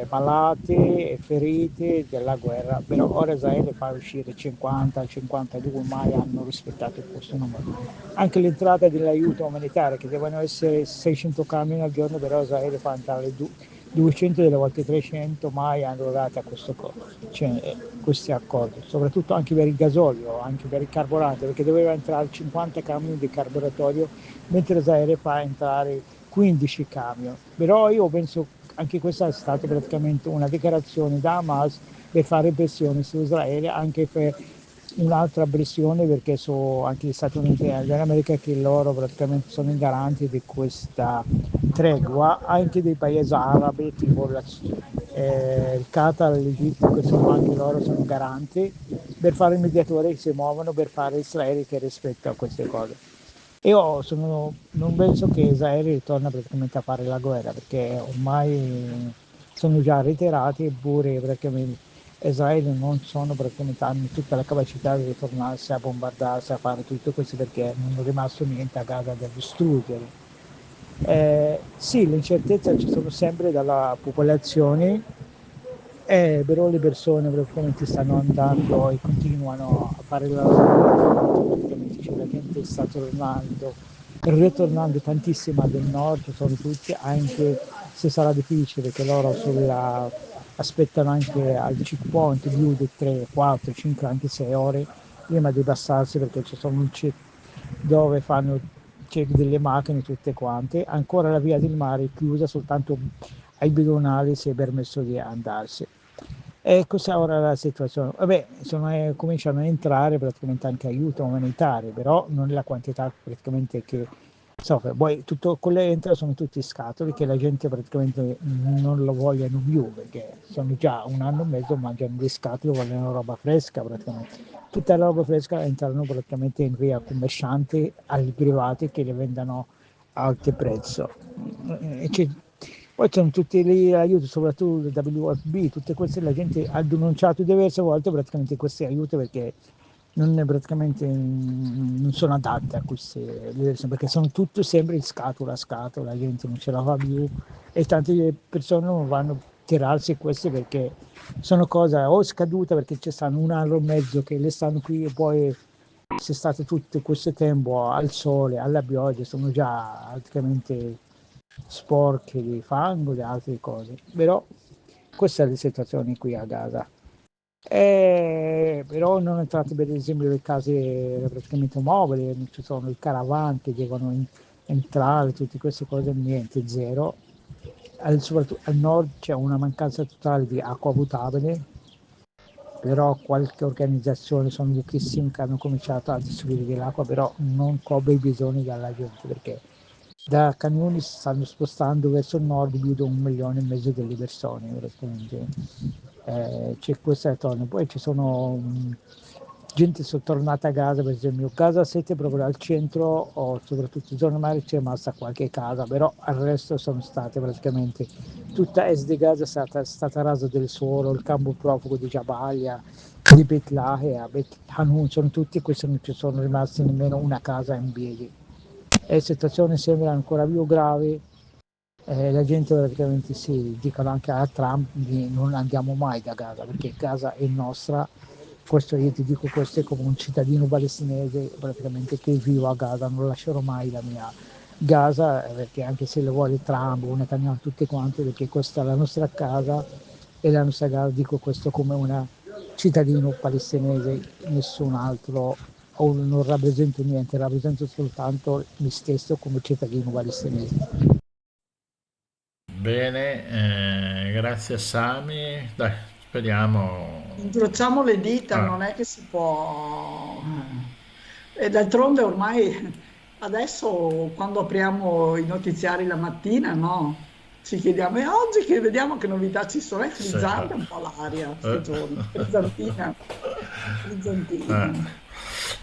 malati e feriti della guerra, però ora Israele fa uscire 50, 52, mai hanno rispettato questo numero. Anche l'entrata dell'aiuto umanitario, che devono essere 600 camion al giorno, però Israele fa entrare 200, delle volte 300, mai hanno dato a questi accordi, soprattutto anche per il gasolio, anche per il carburante, perché doveva entrare 50 camion di carburatorio, mentre Israele fa entrare 15 camion. Però io penso anche questa è stata praticamente una dichiarazione da Hamas per fare pressione su Israele, anche per un'altra pressione, perché so anche gli Stati Uniti dell'America che loro praticamente sono i garanti di questa tregua, anche dei paesi arabi tipo il Qatar, l'Egitto, che sono anche loro sono garanti per fare i mediatori che si muovono per fare Israele che rispetta queste cose. Io non penso che Israele ritorna praticamente a fare la guerra, perché ormai sono già ritirati, eppure praticamente Israele non hanno tutta la capacità di ritornarsi a bombardarsi, a fare tutto questo, perché non è rimasto niente a Gaza da distruggere. Sì, le incertezze ci sono sempre dalla popolazione, però le persone praticamente stanno andando e continuano a fare la loro vita, la gente sta ritornando tantissima del nord, sono tutti, anche se sarà difficile, perché loro aspettano anche al checkpoint più di 3, 4, 5, anche 6 ore prima di passarsi, perché ci sono un check dove fanno check delle macchine tutte quante. Ancora la via del mare è chiusa, soltanto ai bidonali si è permesso di andarsi. E questa è ora la situazione. Vabbè, cominciano a entrare praticamente anche aiuto umanitario, però non è la quantità praticamente che soffre. Poi tutto quello che entra sono tutti scatoli che la gente praticamente non lo vogliono più, perché sono già un anno e mezzo, mangiano gli scatoli, vogliono roba fresca praticamente. Tutta la roba fresca entrano praticamente in via commercianti ai privati che le vendono a alto prezzo. Poi sono tutti gli aiuti, soprattutto il WFP, tutte queste la gente ha denunciato diverse volte praticamente questi aiuti, perché non sono adatte a queste, perché sono tutto sempre scatola, la gente non ce la fa più, e tante persone non vanno a tirarsi queste perché sono cose o scadute, perché ci stanno un anno e mezzo che le stanno qui e poi se state tutto questo tempo al sole, alla pioggia, sono già praticamente sporche di fango e altre cose. Però questa è la situazione qui a Gaza. Però non entrate per esempio le case praticamente mobili, non ci sono i caravan che devono entrare, tutte queste cose, niente, zero. Soprattutto al nord c'è una mancanza totale di acqua potabile, però qualche organizzazione, sono pochissimi che hanno cominciato a distribuire l'acqua, però non copre i bisogni della gente, perché da Canioni si stanno spostando verso il nord più di 1,5 milioni di persone praticamente. C'è questa zona, poi ci sono gente sono tornata a Gaza, per esempio Gaza 7 proprio al centro, o soprattutto in zona mare c'è rimasta qualche casa, però al resto sono state praticamente tutta est di Gaza è stata rasa del suolo, il campo profugo di Jabalia, di Bet Lahia, Bet Hanun, sono tutti questi, non ci sono rimasti nemmeno una casa in piedi. E la situazione sembra ancora più grave. La gente praticamente si dicono anche a Trump di non andiamo mai da Gaza, perché Gaza è nostra. Questo io ti dico, questo è come un cittadino palestinese praticamente che vivo a Gaza, non lascerò mai la mia Gaza, perché anche se lo vuole Trump o Netanyahu, tutti quanti, perché questa è la nostra casa e la nostra Gaza, dico questo come un cittadino palestinese, nessun altro, o non rappresento niente, rappresento soltanto me stesso come cittadino palestinese. Bene, grazie Sami. Dai, speriamo. Incrociamo le dita, non è che si può. E d'altronde ormai adesso quando apriamo i notiziari la mattina, no? Ci chiediamo, e oggi che vediamo che novità ci sono, è frizzante un po' l'aria, questi giorni, frizzantina.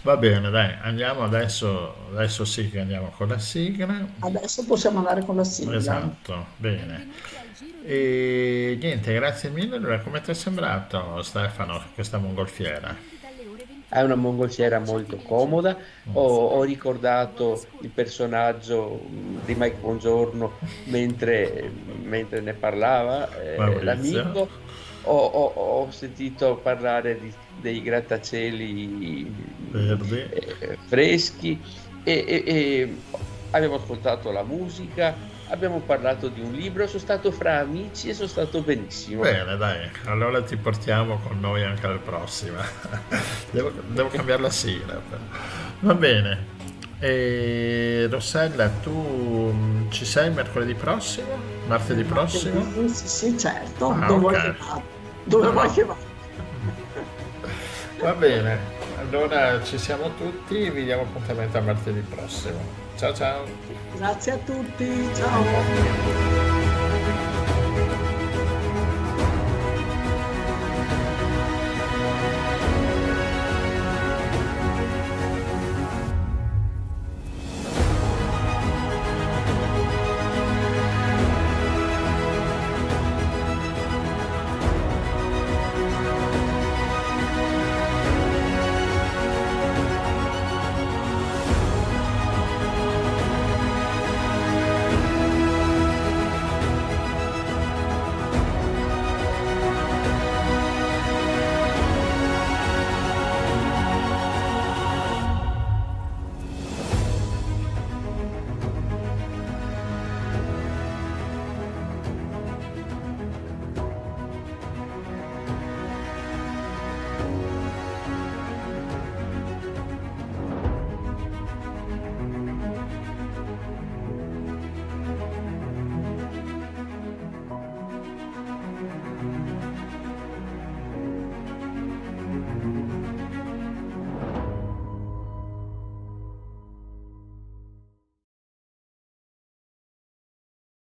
Va bene, dai, andiamo adesso sì che andiamo con la sigla. Adesso possiamo andare con la sigla. Esatto, bene. E niente, grazie mille. Allora, come ti è sembrato, Stefano, questa mongolfiera? È una mongolfiera molto comoda. Ho ricordato il personaggio di Mike Bongiorno mentre ne parlava, l'amico. Ho sentito parlare dei grattacieli verdi, freschi, e abbiamo ascoltato la musica, abbiamo parlato di un libro, sono stato fra amici e sono stato benissimo. Bene, dai, allora ti portiamo con noi anche alla prossima. devo cambiare la sigla. Va bene. E Rossella, tu ci sei mercoledì prossimo? Martedì prossimo? Sì, certo. Dove vuoi che vada? Va bene, allora ci siamo tutti, vi diamo appuntamento a martedì prossimo. Ciao ciao. Grazie a tutti, ciao.